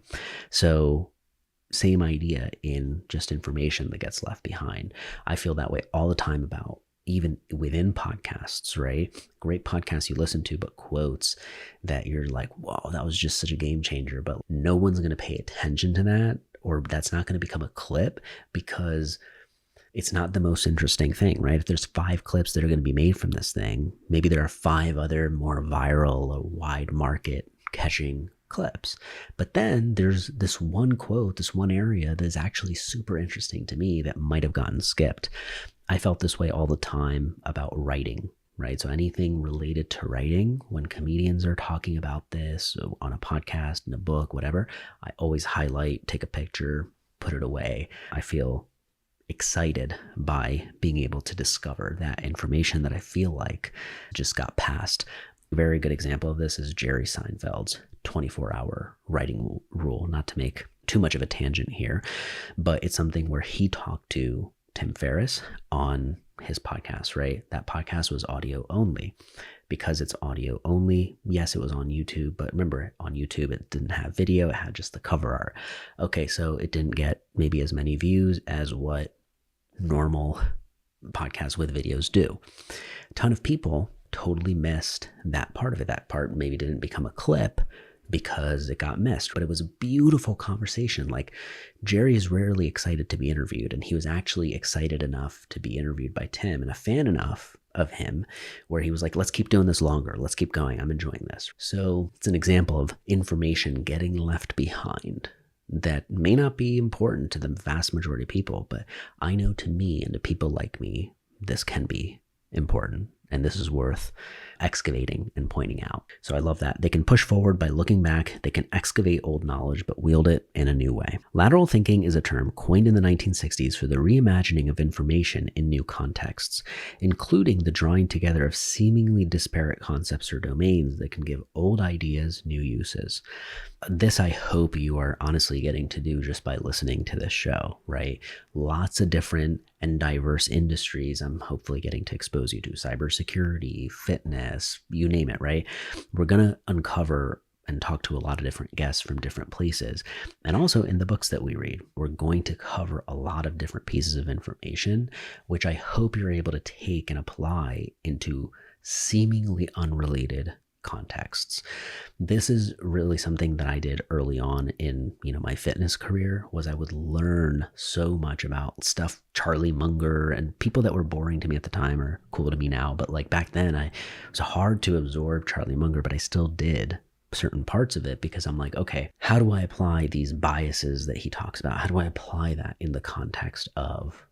So same idea in just information that gets left behind. I feel that way all the time about even within podcasts, right? Great podcasts you listen to, but quotes that you're like, whoa, that was just such a game changer, but no one's going to pay attention to that, or that's not going to become a clip because it's not the most interesting thing, right? If there's 5 clips that are going to be made from this thing, maybe there are 5 other more viral or wide market catching clips. But then there's this one quote, this one area that is actually super interesting to me that might have gotten skipped. I felt this way all the time about writing, right? So anything related to writing, when comedians are talking about this on a podcast, in a book, whatever, I always highlight, take a picture, put it away. I feel excited by being able to discover that information that I feel like just got passed. A very good example of this is Jerry Seinfeld's 24-hour writing rule. Not to make too much of a tangent here, but it's something where he talked to Tim Ferriss on his podcast, right? That podcast was audio only. Because it's audio only, yes, it was on YouTube, but remember, on YouTube, it didn't have video, it had just the cover art. Okay, so it didn't get maybe as many views as what normal podcasts with videos do. A ton of people totally missed that part of it. That part maybe didn't become a clip because it got missed, but it was a beautiful conversation. Like, Jerry is rarely excited to be interviewed, and he was actually excited enough to be interviewed by Tim, and a fan enough of him where he was like, let's keep doing this longer. Let's keep going. I'm enjoying this. So it's an example of information getting left behind that may not be important to the vast majority of people, but I know to me and to people like me, this can be important. And this is worth excavating and pointing out. So I love that. They can push forward by looking back. They can excavate old knowledge, but wield it in a new way. Lateral thinking is a term coined in the 1960s for the reimagining of information in new contexts, including the drawing together of seemingly disparate concepts or domains that can give old ideas new uses. This, I hope you are honestly getting to do just by listening to this show, right? Lots of different and diverse industries I'm hopefully getting to expose you to. Cybersecurity, fitness, you name it, right? We're going to uncover and talk to a lot of different guests from different places. And also in the books that we read, we're going to cover a lot of different pieces of information, which I hope you're able to take and apply into seemingly unrelated contexts. This is really something that I did early on in, my fitness career, was I would learn so much about stuff, Charlie Munger, and people that were boring to me at the time are cool to me now. But like back then, it was hard to absorb Charlie Munger, but I still did certain parts of it because I'm like, okay, how do I apply these biases that he talks about? How do I apply that in the context of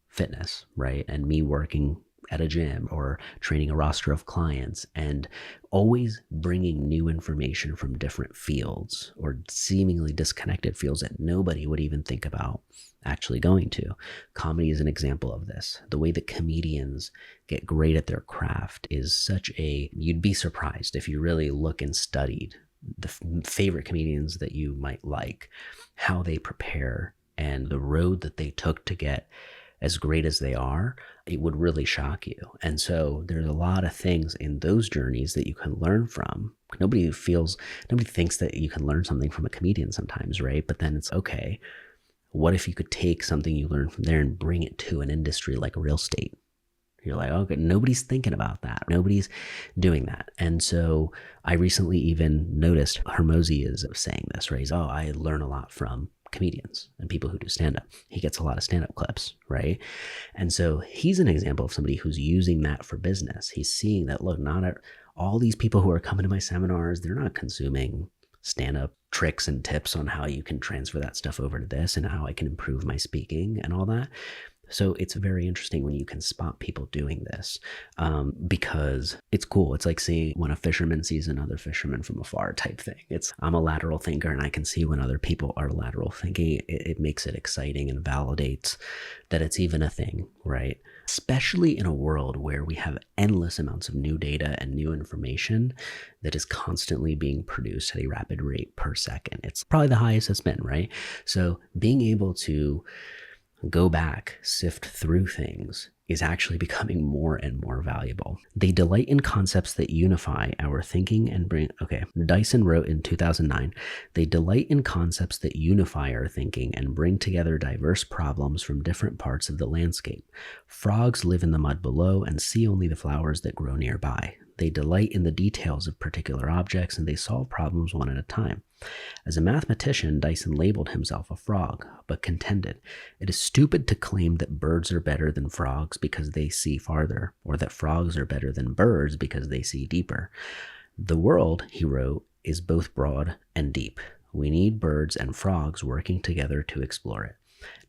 fitness, right? And me working at a gym or training a roster of clients and always bringing new information from different fields or seemingly disconnected fields that nobody would even think about actually going to. Comedy is an example of this. The way that comedians get great at their craft is you'd be surprised if you really look and studied the favorite comedians that you might like, how they prepare and the road that they took to get as great as they are. It would really shock you. And so there's a lot of things in those journeys that you can learn from. Nobody thinks that you can learn something from a comedian sometimes, right? But then it's okay. What if you could take something you learned from there and bring it to an industry like real estate? You're like, okay, nobody's thinking about that. Nobody's doing that. And so I recently even noticed Hermosi is saying this, right? I learn a lot from comedians and people who do stand-up. He gets a lot of stand-up clips, right? And so he's an example of somebody who's using that for business. He's seeing that, look, all these people who are coming to my seminars, they're not consuming stand-up tricks and tips on how you can transfer that stuff over to this and how I can improve my speaking and all that. So it's very interesting when you can spot people doing this because it's cool. It's like seeing when a fisherman sees another fisherman from afar type thing. I'm a lateral thinker and I can see when other people are lateral thinking. It makes it exciting and validates that it's even a thing, right? Especially in a world where we have endless amounts of new data and new information that is constantly being produced at a rapid rate per second. It's probably the highest it's been, right? So being able to go back, sift through things is actually becoming more and more valuable. They delight in concepts that unify our thinking and bring. Okay, Dyson wrote in 2009, they delight in concepts that unify our thinking and bring together diverse problems from different parts of the landscape. Frogs live in the mud below and see only the flowers that grow nearby. They delight in the details of particular objects and they solve problems one at a time. As a mathematician, Dyson labeled himself a frog, but contended, it is stupid to claim that birds are better than frogs because they see farther, or that frogs are better than birds because they see deeper. The world, he wrote, is both broad and deep. We need birds and frogs working together to explore it.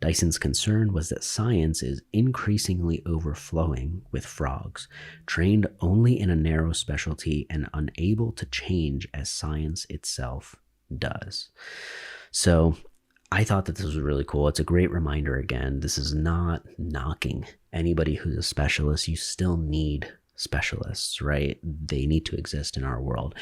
Dyson's concern was that science is increasingly overflowing with frogs, trained only in a narrow specialty and unable to change as science itself does. So I thought that this was really cool. It's a great reminder again. This is not knocking anybody who's a specialist. You still need specialists, right? They need to exist in our world.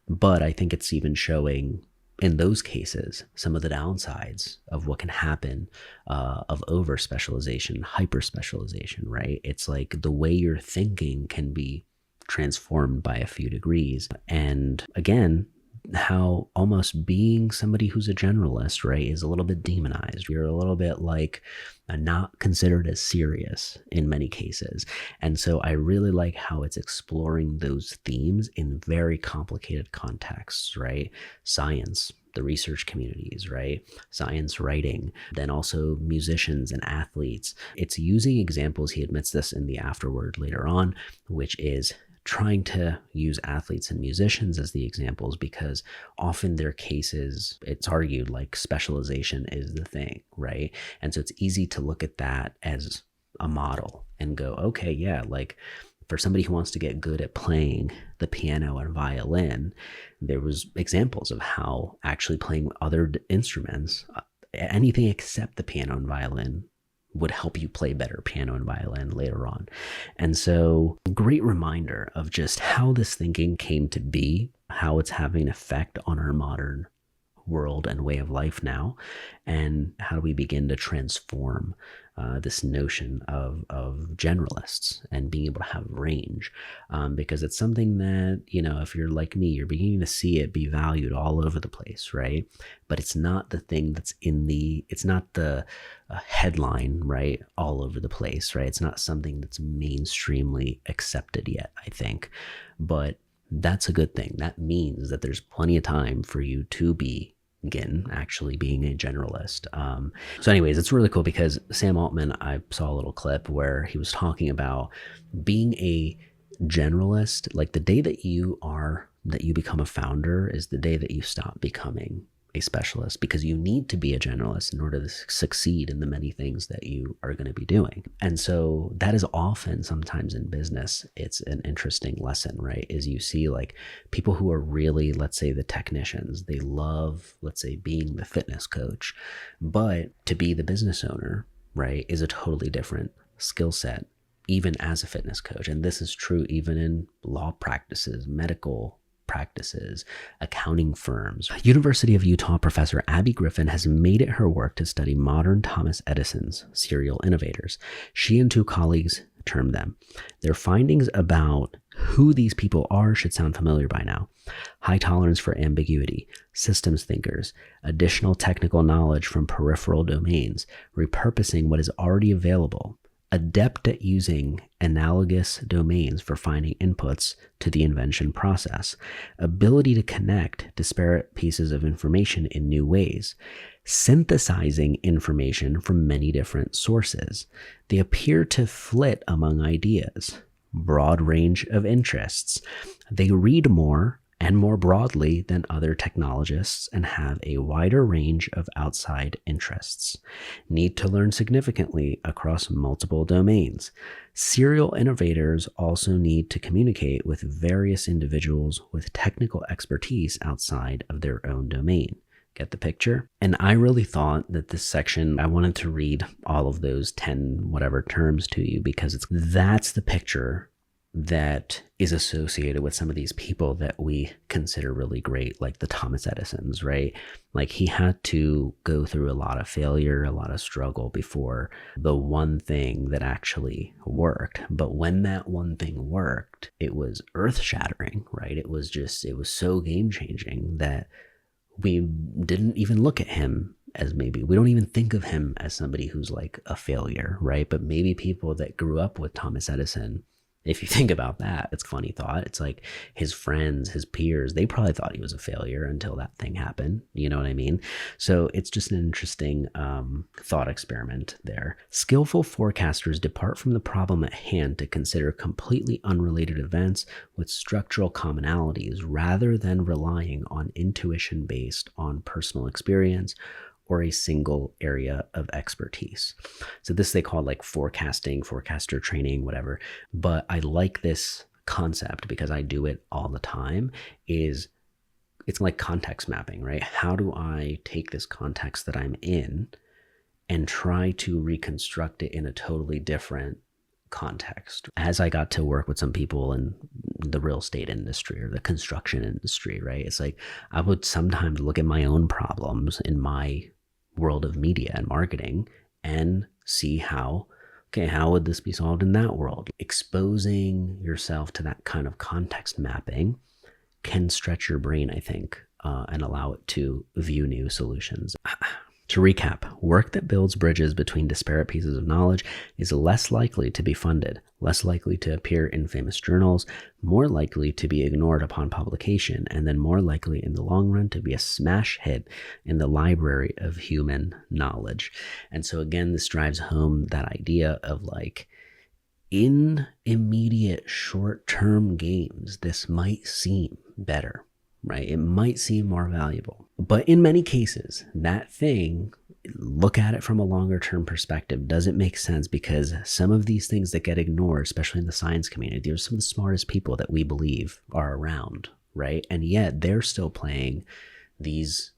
But I think it's even showing in those cases some of the downsides of what can happen of over-specialization, hyper-specialization, right? It's like the way you're thinking can be transformed by a few degrees. And again, how almost being somebody who's a generalist, right, is a little bit demonized. You're a little bit like not considered as serious in many cases. And so I really like how it's exploring those themes in very complicated contexts, right? Science, the research communities, right? Science writing, then also musicians and athletes. It's using examples, he admits this in the afterword later on, which is trying to use athletes and musicians as the examples because often their cases, it's argued like specialization is the thing, right? And so it's easy to look at that as a model and go, okay, yeah, like for somebody who wants to get good at playing the piano and violin, there was examples of how actually playing other instruments, anything except the piano and violin, would help you play better piano and violin later on. And so great reminder of just how this thinking came to be, how it's having an effect on our modern world and way of life now, and how do we begin to transform this notion of generalists and being able to have range, because it's something that, you know, if you're like me, you're beginning to see it be valued all over the place, right? But it's not the thing that's it's not the headline, right, all over the place, right? It's not something that's mainstreamly accepted yet, I think, but that's a good thing. That means that there's plenty of time for you to begin actually being a generalist. So anyways, it's really cool because Sam Altman, I saw a little clip where he was talking about being a generalist. Like the day that you are that you become a founder is the day that you stop becoming a specialist, because you need to be a generalist in order to succeed in the many things that you are going to be doing. And so that is often, sometimes in business, it's an interesting lesson, right? Is you see like people who are really, let's say the technicians, they love, let's say, being the fitness coach, but to be the business owner, right, is a totally different skill set, even as a fitness coach. And this is true even in law practices, medical practices, accounting firms. University of Utah professor Abby Griffin has made it her work to study modern Thomas Edison's serial innovators. She and two colleagues term them. Their findings about who these people are should sound familiar by now. High tolerance for ambiguity, systems thinkers, additional technical knowledge from peripheral domains, repurposing what is already available, adept at using analogous domains for finding inputs to the invention process, ability to connect disparate pieces of information in new ways, synthesizing information from many different sources. They appear to flit among ideas, broad range of interests. They read more and more broadly than other technologists and have a wider range of outside interests. Need to learn significantly across multiple domains. Serial innovators also need to communicate with various individuals with technical expertise outside of their own domain. Get the picture? And I really thought that this section, I wanted to read all of those 10 whatever terms to you, because that's the picture that is associated with some of these people that we consider really great, like the Thomas Edisons, right? Like he had to go through a lot of failure, a lot of struggle before the one thing that actually worked. But when that one thing worked, it was earth-shattering, right? It was so game-changing that we didn't even look at him as we don't even think of him as somebody who's like a failure, right? But maybe people that grew up with Thomas Edison, if you think about that, it's a funny thought. It's like his friends, his peers, they probably thought he was a failure until that thing happened. You know what I mean? So it's just an interesting thought experiment there. Skillful forecasters depart from the problem at hand to consider completely unrelated events with structural commonalities rather than relying on intuition based on personal experience or a single area of expertise. So this they call like forecasting, forecaster training, whatever. But I like this concept because I do it all the time. It's like context mapping, right? How do I take this context that I'm in and try to reconstruct it in a totally different context? As I got to work with some people in the real estate industry or the construction industry, right? It's like I would sometimes look at my own problems in my world of media and marketing and see how would this be solved in that world? Exposing yourself to that kind of context mapping can stretch your brain, I think, and allow it to view new solutions. To recap, work that builds bridges between disparate pieces of knowledge is less likely to be funded, less likely to appear in famous journals, more likely to be ignored upon publication, and then more likely in the long run to be a smash hit in the library of human knowledge. And so again, this drives home that idea of like, in immediate short-term gains, this might seem better, right? It might seem more valuable. But in many cases, that thing, look at it from a longer term perspective, doesn't make sense, because some of these things that get ignored, especially in the science community, they're some of the smartest people that we believe are around, right? And yet they're still playing these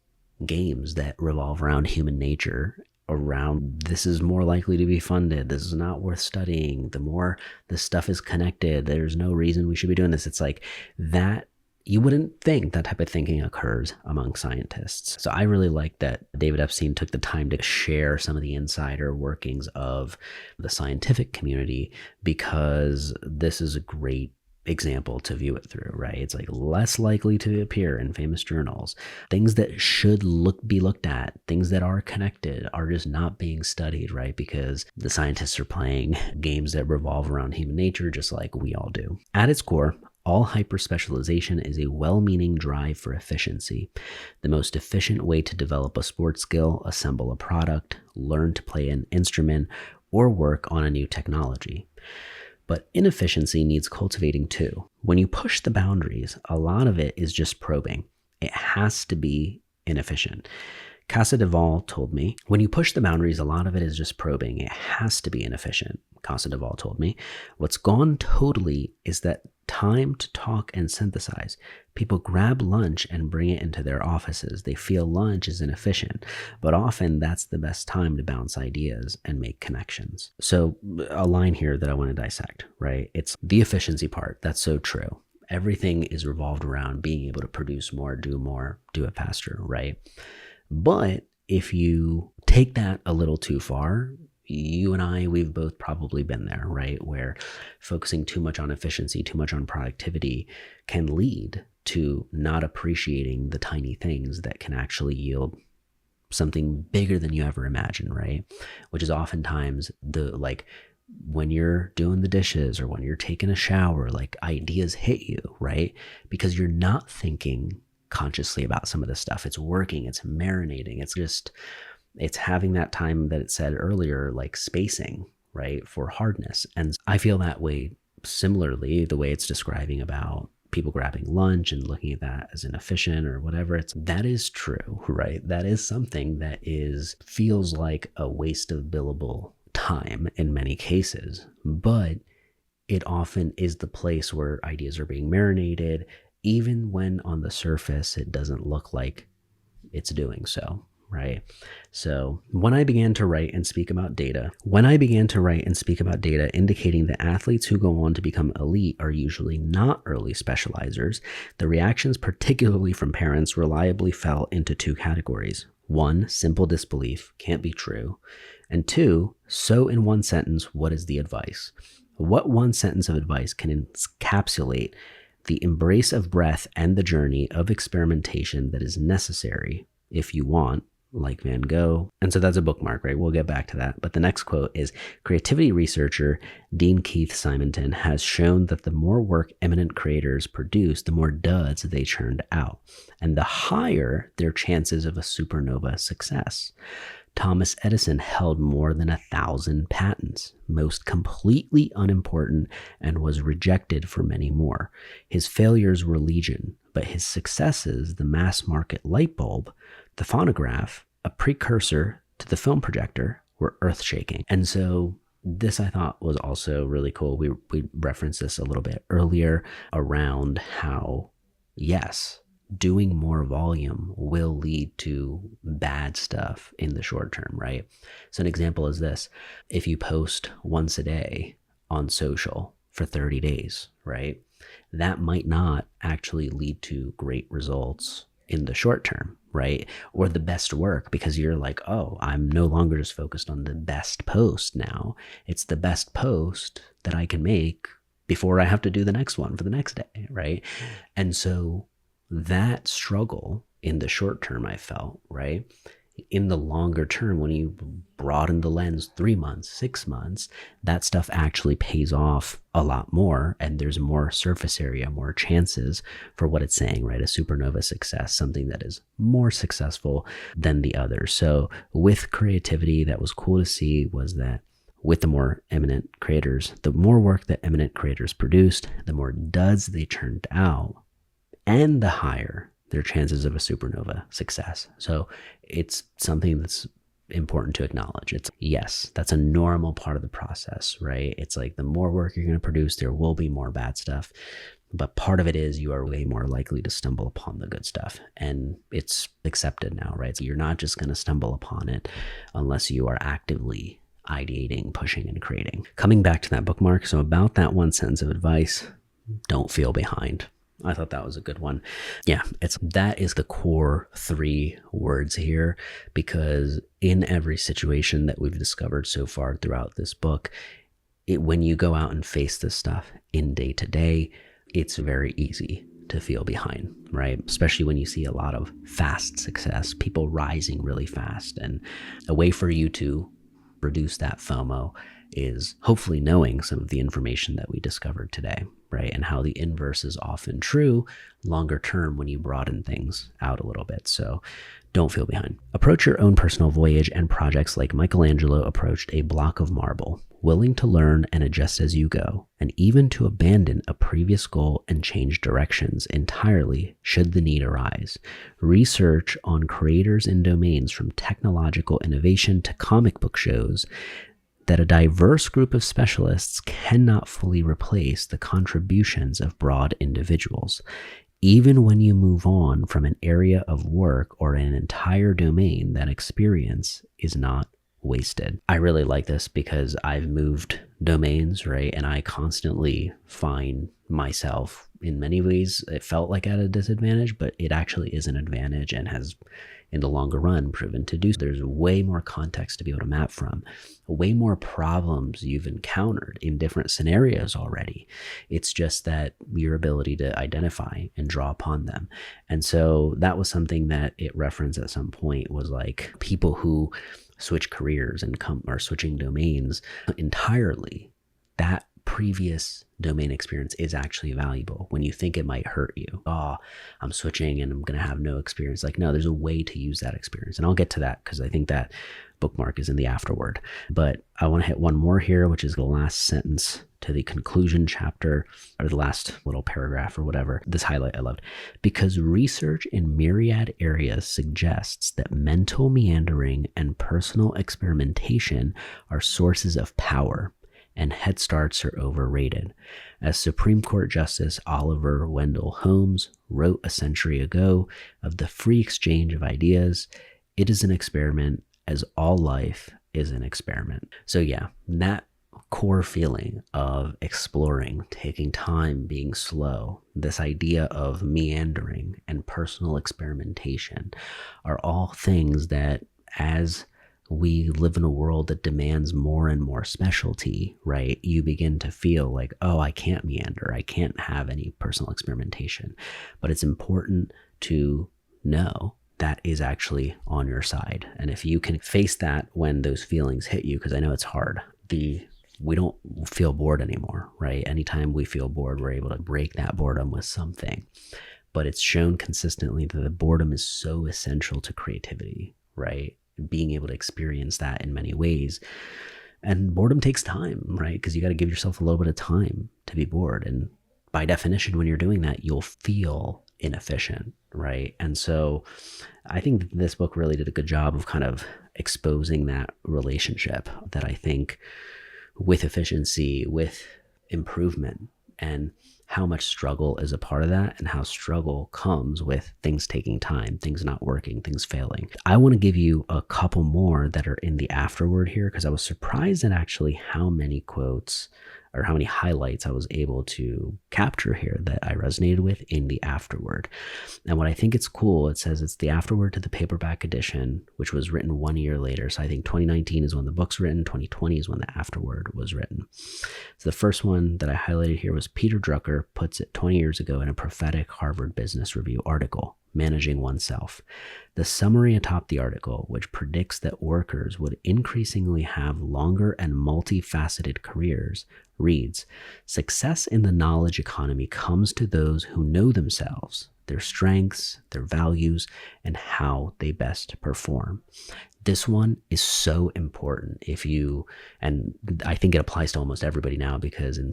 games that revolve around human nature, around this is more likely to be funded, this is not worth studying, the more this stuff is connected, there's no reason we should be doing this. It's like that. You wouldn't think that type of thinking occurs among scientists. So I really like that David Epstein took the time to share some of the insider workings of the scientific community, because this is a great example to view it through, right? It's like less likely to appear in famous journals. Things that should be looked at, things that are connected, are just not being studied, right? Because the scientists are playing games that revolve around human nature, just like we all do. At its core, all hyperspecialization is a well-meaning drive for efficiency. The most efficient way to develop a sports skill, assemble a product, learn to play an instrument, or work on a new technology. But inefficiency needs cultivating too. When you push the boundaries, a lot of it is just probing. It has to be inefficient. Casa Duvall told me, when you push the boundaries, a lot of it is just probing. It has to be inefficient. Casa Duvall told me, what's gone totally is that time to talk and synthesize. People grab lunch and bring it into their offices. They feel lunch is inefficient, but often that's the best time to bounce ideas and make connections. So a line here that I want to dissect, right? It's the efficiency part. That's so true. Everything is revolved around being able to produce more, do it faster, right? But if you take that a little too far, you and I, we've both probably been there, right? Where focusing too much on efficiency, too much on productivity can lead to not appreciating the tiny things that can actually yield something bigger than you ever imagined, right? Which is oftentimes when you're doing the dishes or when you're taking a shower, like ideas hit you, right? Because you're not thinking consciously about some of this stuff. It's working, it's marinating, it's having that time that it said earlier, like spacing, right, for hardness. And I feel that way similarly, the way it's describing about people grabbing lunch and looking at that as inefficient or whatever. That is true, right? That is something that feels like a waste of billable time in many cases, but it often is the place where ideas are being marinated, even when on the surface it doesn't look like it's doing so, right? So when I began to write and speak about data indicating that athletes who go on to become elite are usually not early specializers, the reactions, particularly from parents, reliably fell into two categories. One, simple disbelief, can't be true. And two, so in one sentence, what is the advice? What one sentence of advice can encapsulate the embrace of breath and the journey of experimentation that is necessary if you want, like Van Gogh. And so that's a bookmark, right? We'll get back to that. But the next quote is, creativity researcher Dean Keith Simonton has shown that the more work eminent creators produce, the more duds they churned out, and the higher their chances of a supernova success. Thomas Edison held more than 1,000 patents, most completely unimportant, and was rejected for many more. His failures were legion, but his successes, the mass market light bulb, the phonograph, a precursor to the film projector, were earth-shaking. And so this I thought was also really cool. We referenced this a little bit earlier around how, yes, doing more volume will lead to bad stuff in the short term, right? So an example is this. If you post once a day on social for 30 days, right? That might not actually lead to great results in the short term, right? Or the best work, because you're like, oh, I'm no longer just focused on the best post now. It's the best post that I can make before I have to do the next one for the next day, right? And so that struggle in the short term, I felt, right? In the longer term, when you broaden the lens 3 months, 6 months, that stuff actually pays off a lot more, and there's more surface area, more chances for what it's saying, right? A supernova success, something that is more successful than the others. So with creativity, that was cool to see was that with the more eminent creators, the more work that eminent creators produced, the more duds they turned out, and the higher their chances of a supernova success. So it's something that's important to acknowledge. Yes, that's a normal part of the process, right? It's like the more work you're going to produce, there will be more bad stuff. But part of it is you are way more likely to stumble upon the good stuff. And it's accepted now, right? So you're not just going to stumble upon it unless you are actively ideating, pushing, and creating. Coming back to that bookmark, so about that one sentence of advice, don't feel behind. I thought that was a good one. Yeah, that is the core 3 words here, because in every situation that we've discovered so far throughout this book, when you go out and face this stuff in day to day, it's very easy to feel behind, right? Especially when you see a lot of fast success, people rising really fast. And a way for you to reduce that FOMO is hopefully knowing some of the information that we discovered today, right? And how the inverse is often true longer term when you broaden things out a little bit. So Don't feel behind. Approach your own personal voyage and projects like Michelangelo approached a block of marble, willing to learn and adjust as you go, and even to abandon a previous goal and change directions entirely should the need arise. Research on creators and domains from technological innovation to comic book shows that a diverse group of specialists cannot fully replace the contributions of broad individuals. Even when you move on from an area of work or an entire domain, that experience is not wasted. I really like this because I've moved domains, right? And I constantly find myself in many ways, it felt like at a disadvantage, but it actually is an advantage and has in the longer run proven to do so. There's way more context to be able to map from, way more problems you've encountered in different scenarios already. It's just that your ability to identify and draw upon them. And so that was something that it referenced at some point, was like people who switch careers and are switching domains entirely. That previous domain experience is actually valuable when you think it might hurt you. Oh, I'm switching and I'm going to have no experience. Like, no, there's a way to use that experience. And I'll get to that because I think that bookmark is in the afterword. But I want to hit one more here, which is the last sentence to the conclusion chapter, or the last little paragraph or whatever. This highlight I loved. Because research in myriad areas suggests that mental meandering and personal experimentation are sources of power, and head starts are overrated. As Supreme Court Justice Oliver Wendell Holmes wrote a century ago of the free exchange of ideas, it is an experiment as all life is an experiment. So yeah, that core feeling of exploring, taking time, being slow, this idea of meandering and personal experimentation are all things that, as we live in a world that demands more and more specialty, right? You begin to feel like, oh, I can't meander. I can't have any personal experimentation. But it's important to know that is actually on your side. And if you can face that when those feelings hit you, because I know it's hard, we don't feel bored anymore, right? Anytime we feel bored, we're able to break that boredom with something. But it's shown consistently that the boredom is so essential to creativity, right? Being able to experience that in many ways. And boredom takes time, right? Because you got to give yourself a little bit of time to be bored. And by definition, when you're doing that, you'll feel inefficient, right? And so I think this book really did a good job of kind of exposing that relationship that I think with efficiency, with improvement, and how much struggle is a part of that, and how struggle comes with things taking time, things not working, things failing. I want to give you a couple more that are in the afterword here, because I was surprised at actually how many quotes or how many highlights I was able to capture here that I resonated with in the afterword. And what I think it's cool, it says it's the afterword to the paperback edition, which was written 1 year later. So I think 2019 is when the book's written, 2020 is when the afterword was written. So the first one that I highlighted here was Peter Drucker puts it 20 years ago in a prophetic Harvard Business Review article, Managing Oneself. The summary atop the article, which predicts that workers would increasingly have longer and multifaceted careers, reads, "Success in the knowledge economy comes to those who know themselves, their strengths, their values, and how they best perform." This one is so important and I think it applies to almost everybody now, because in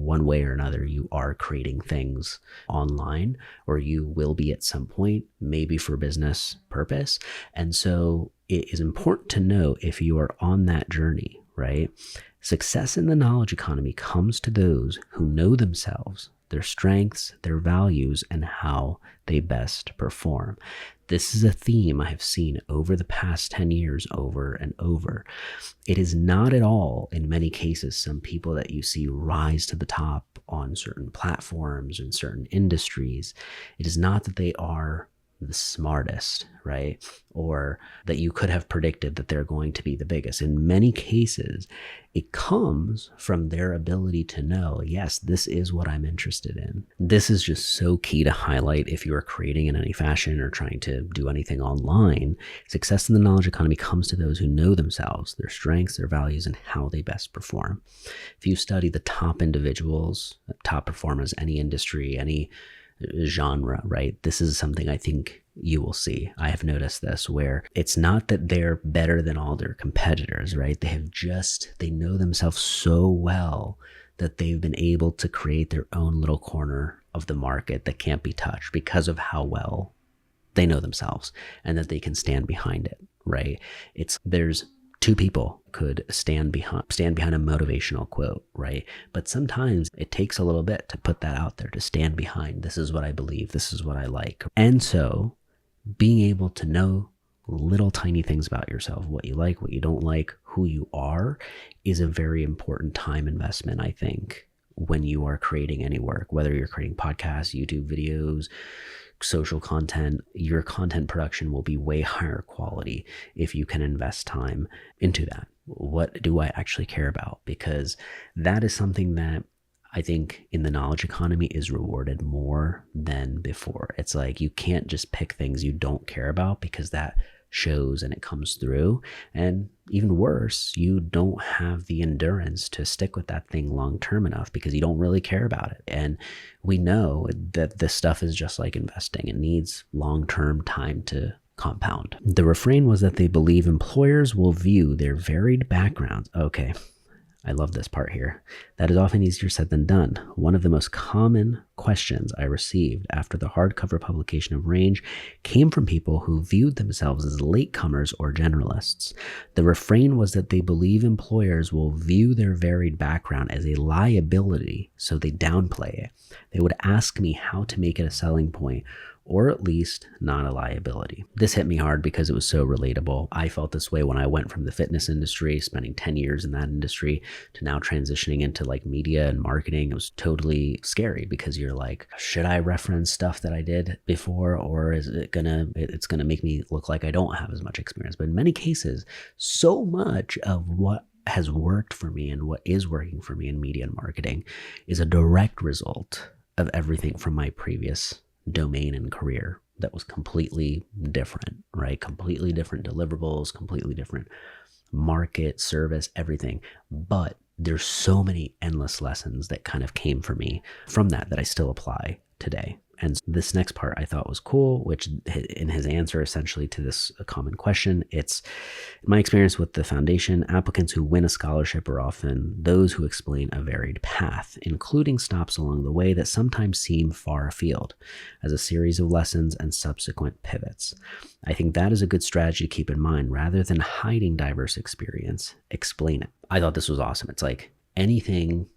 one way or another, you are creating things online, or you will be at some point, maybe for business purpose. And so it is important to know if you are on that journey, right? Success in the knowledge economy comes to those who know themselves, their strengths, their values, and how they best perform. This is a theme I have seen over the past 10 years over and over. It is not at all, in many cases, some people that you see rise to the top on certain platforms and certain industries. It is not that they are the smartest, right? Or that you could have predicted that they're going to be the biggest. In many cases, it comes from their ability to know, yes, this is what I'm interested in. This is just so key to highlight if you are creating in any fashion or trying to do anything online. Success in the knowledge economy comes to those who know themselves, their strengths, their values, and how they best perform. If you study the top individuals, top performers, any industry, any genre, right? This is something I think you will see. I have noticed this where it's not that they're better than all their competitors, right? They know themselves so well that they've been able to create their own little corner of the market that can't be touched because of how well they know themselves and that they can stand behind it, right? There's two people could stand behind a motivational quote, right? But sometimes it takes a little bit to put that out there, to stand behind, this is what I believe, this is what I like. And so being able to know little tiny things about yourself, what you like, what you don't like, who you are, is a very important time investment, I think, when you are creating any work, whether you're creating podcasts, YouTube videos, social content. Your content production will be way higher quality if you can invest time into that. What do I actually care about? Because that is something that I think in the knowledge economy is rewarded more than before. It's like you can't just pick things you don't care about, because that shows and it comes through. And even worse, you don't have the endurance to stick with that thing long term enough because you don't really care about it. And we know that this stuff is just like investing. It needs long term time to compound. The refrain was that they believe employers will view their varied backgrounds. Okay, I love this part here. That is often easier said than done. One of the most common questions I received after the hardcover publication of Range came from people who viewed themselves as latecomers or generalists. The refrain was that they believe employers will view their varied background as a liability, so they downplay it. They would ask me how to make it a selling point, or at least not a liability. This hit me hard because it was so relatable. I felt this way when I went from the fitness industry, spending 10 years in that industry, to now transitioning into like media and marketing. It was totally scary because you're like, should I reference stuff that I did before, or is it's gonna make me look like I don't have as much experience? But in many cases, so much of what has worked for me and what is working for me in media and marketing is a direct result of everything from my previous domain and career that was completely different, right? Completely different deliverables, completely different market, service, everything. But there's so many endless lessons that kind of came for me from that I still apply today. And this next part I thought was cool, which in his answer essentially to this common question, it's my experience with the foundation. Applicants who win a scholarship are often those who explain a varied path, including stops along the way that sometimes seem far afield, as a series of lessons and subsequent pivots. I think that is a good strategy to keep in mind. Rather than hiding diverse experience, explain it. I thought this was awesome. It's like anything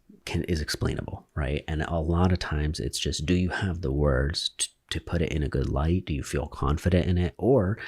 is explainable, right? And a lot of times it's just, do you have the words to put it in a good light? Do you feel confident in it? Or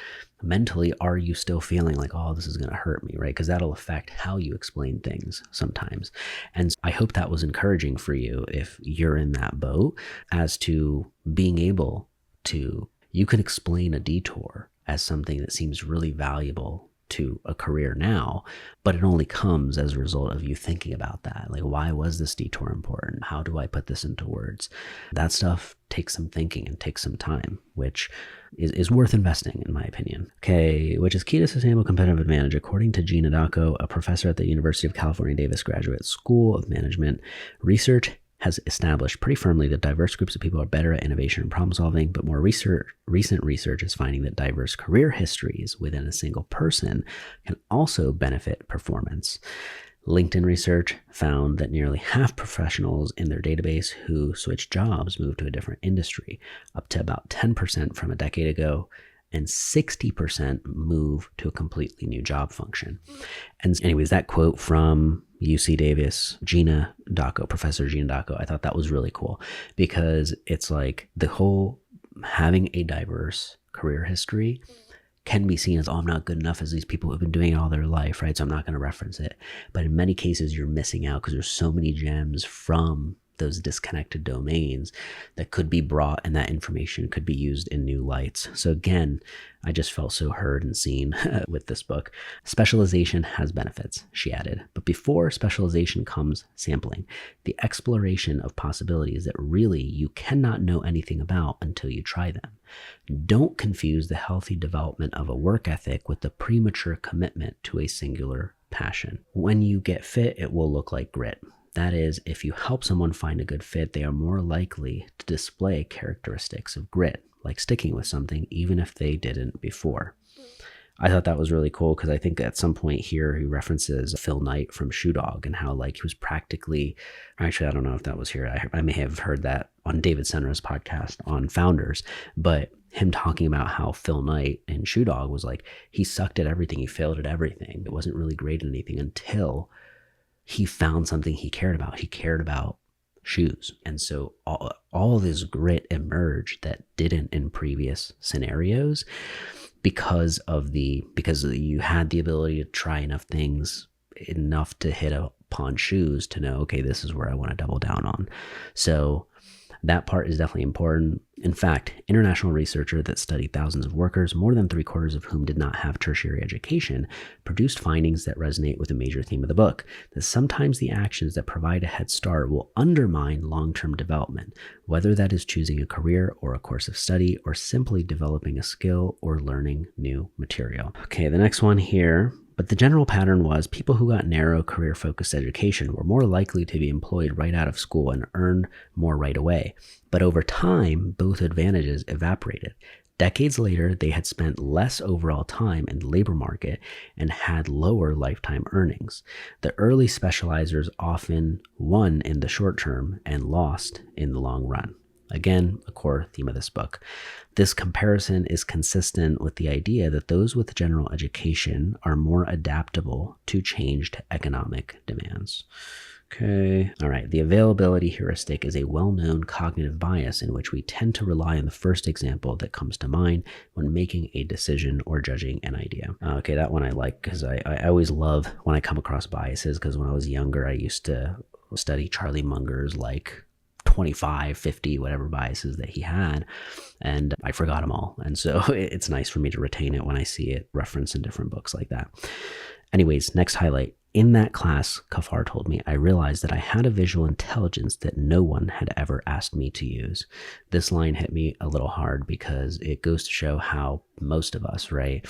mentally, are you still feeling like, oh, this is going to hurt me, right? Because that'll affect how you explain things sometimes. And I hope that was encouraging for you if you're in that boat, as to being able to, you can explain a detour as something that seems really valuable to a career now, but it only comes as a result of you thinking about that. Like, why was this detour important? How do I put this into words? That stuff takes some thinking and takes some time, which is worth investing, in my opinion. Okay, which is key to sustainable competitive advantage. According to Gina Dacco, a professor at the University of California, Davis Graduate School of Management, research has established pretty firmly that diverse groups of people are better at innovation and problem solving, but more recent research is finding that diverse career histories within a single person can also benefit performance. LinkedIn research found that nearly half professionals in their database who switched jobs moved to a different industry, up to about 10% from a decade ago, and 60% move to a completely new job function. And anyways, that quote from UC Davis, Gina Dacco, Professor Gina Dacco, I thought that was really cool, because it's like the whole having a diverse career history can be seen as, oh, I'm not good enough as these people who have been doing it all their life, right? So I'm not going to reference it. But in many cases, you're missing out because there's so many gems from those disconnected domains that could be brought, and that information could be used in new lights. So again, I just felt so heard and seen with this book. Specialization has benefits, she added, but before specialization comes sampling, the exploration of possibilities that really you cannot know anything about until you try them. Don't confuse the healthy development of a work ethic with the premature commitment to a singular passion. When you get fit, it will look like grit. That is, if you help someone find a good fit, they are more likely to display characteristics of grit. like sticking with something, even if they didn't before. I thought that was really cool because I think at some point here he references Phil Knight from Shoe Dog and how like he was practically, actually I don't know if that was here, I may have heard that on David Senra's podcast on Founders, but him talking about how Phil Knight in Shoe Dog was like, he sucked at everything, he failed at everything, it wasn't really great at anything until he found something he cared about. He cared about shoes. And so all this grit emerged that didn't in previous scenarios because you had the ability to try enough things, enough to hit upon shoes to know, okay, this is where I want to double down on. So that part is definitely important. In fact, international researcher that studied thousands of workers, more than 3/4 of whom did not have tertiary education, produced findings that resonate with a major theme of the book, that sometimes the actions that provide a head start will undermine long-term development, whether that is choosing a career or a course of study or simply developing a skill or learning new material. Okay, the next one here. But the general pattern was people who got narrow career-focused education were more likely to be employed right out of school and earn more right away. But over time, both advantages evaporated. Decades later, they had spent less overall time in the labor market and had lower lifetime earnings. The early specializers often won in the short term and lost in the long run. Again, a core theme of this book. This comparison is consistent with the idea that those with general education are more adaptable to changed economic demands. Okay. All right. The availability heuristic is a well-known cognitive bias in which we tend to rely on the first example that comes to mind when making a decision or judging an idea. Okay. That one I like because I always love when I come across biases, because when I was younger, I used to study Charlie Munger's like 25, 50, whatever biases that he had, and I forgot them all. And so it's nice for me to retain it when I see it referenced in different books like that. Anyways, next highlight. In that class, Kafar told me, I realized that I had a visual intelligence that no one had ever asked me to use. This line hit me a little hard because it goes to show how most of us, right,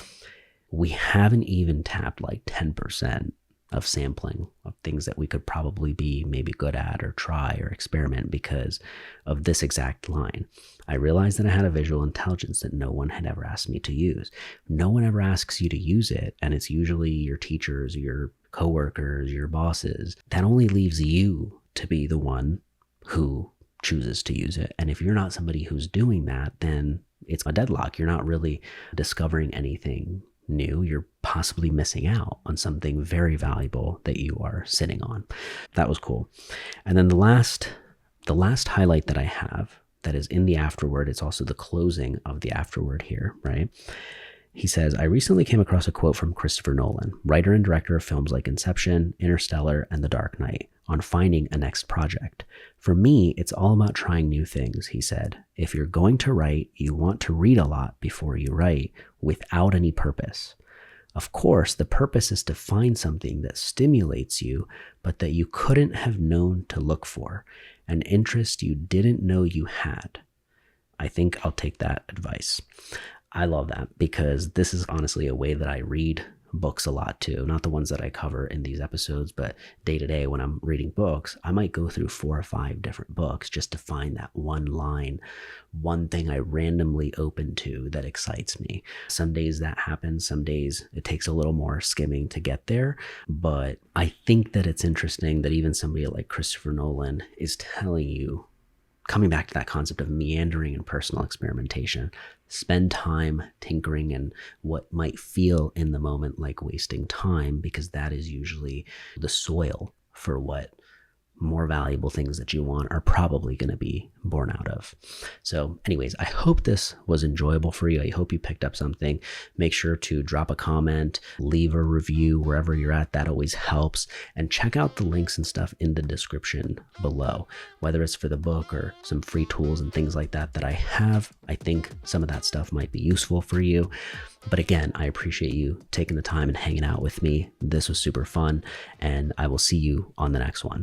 we haven't even tapped like 10% of sampling of things that we could probably be maybe good at or try or experiment because of this exact line. I realized that I had a visual intelligence that no one had ever asked me to use. No one ever asks you to use it, and it's usually your teachers, your coworkers, your bosses. That only leaves you to be the one who chooses to use it. And if you're not somebody who's doing that, then it's a deadlock. You're not really discovering anything new. You're possibly missing out on something very valuable that you are sitting on. That was cool. And then the last highlight that I have that is in the afterword, it's also the closing of the afterword here, right? He says, I recently came across a quote from Christopher Nolan, writer and director of films like Inception, Interstellar, and The Dark Knight, on finding a next project. For me, it's all about trying new things, he said. If you're going to write, you want to read a lot before you write, without any purpose. Of course, the purpose is to find something that stimulates you, but that you couldn't have known to look for, an interest you didn't know you had. I think I'll take that advice. I love that because this is honestly a way that I read books a lot too. Not the ones that I cover in these episodes, but day to day when I'm reading books, I might go through 4 or 5 different books just to find that one line, one thing I randomly open to that excites me. Some days that happens, some days it takes a little more skimming to get there. But I think that it's interesting that even somebody like Christopher Nolan is telling you, coming back to that concept of meandering and personal experimentation, spend time tinkering in what might feel in the moment like wasting time, because that is usually the soil for what more valuable things that you want are probably going to be born out of. So anyways, I hope this was enjoyable for you. I hope you picked up something. Make sure to drop a comment, leave a review wherever you're at. That always helps. And check out the links and stuff in the description below, whether it's for the book or some free tools and things like that that I have. I think some of that stuff might be useful for you. But again, I appreciate you taking the time and hanging out with me. This was super fun, and I will see you on the next one.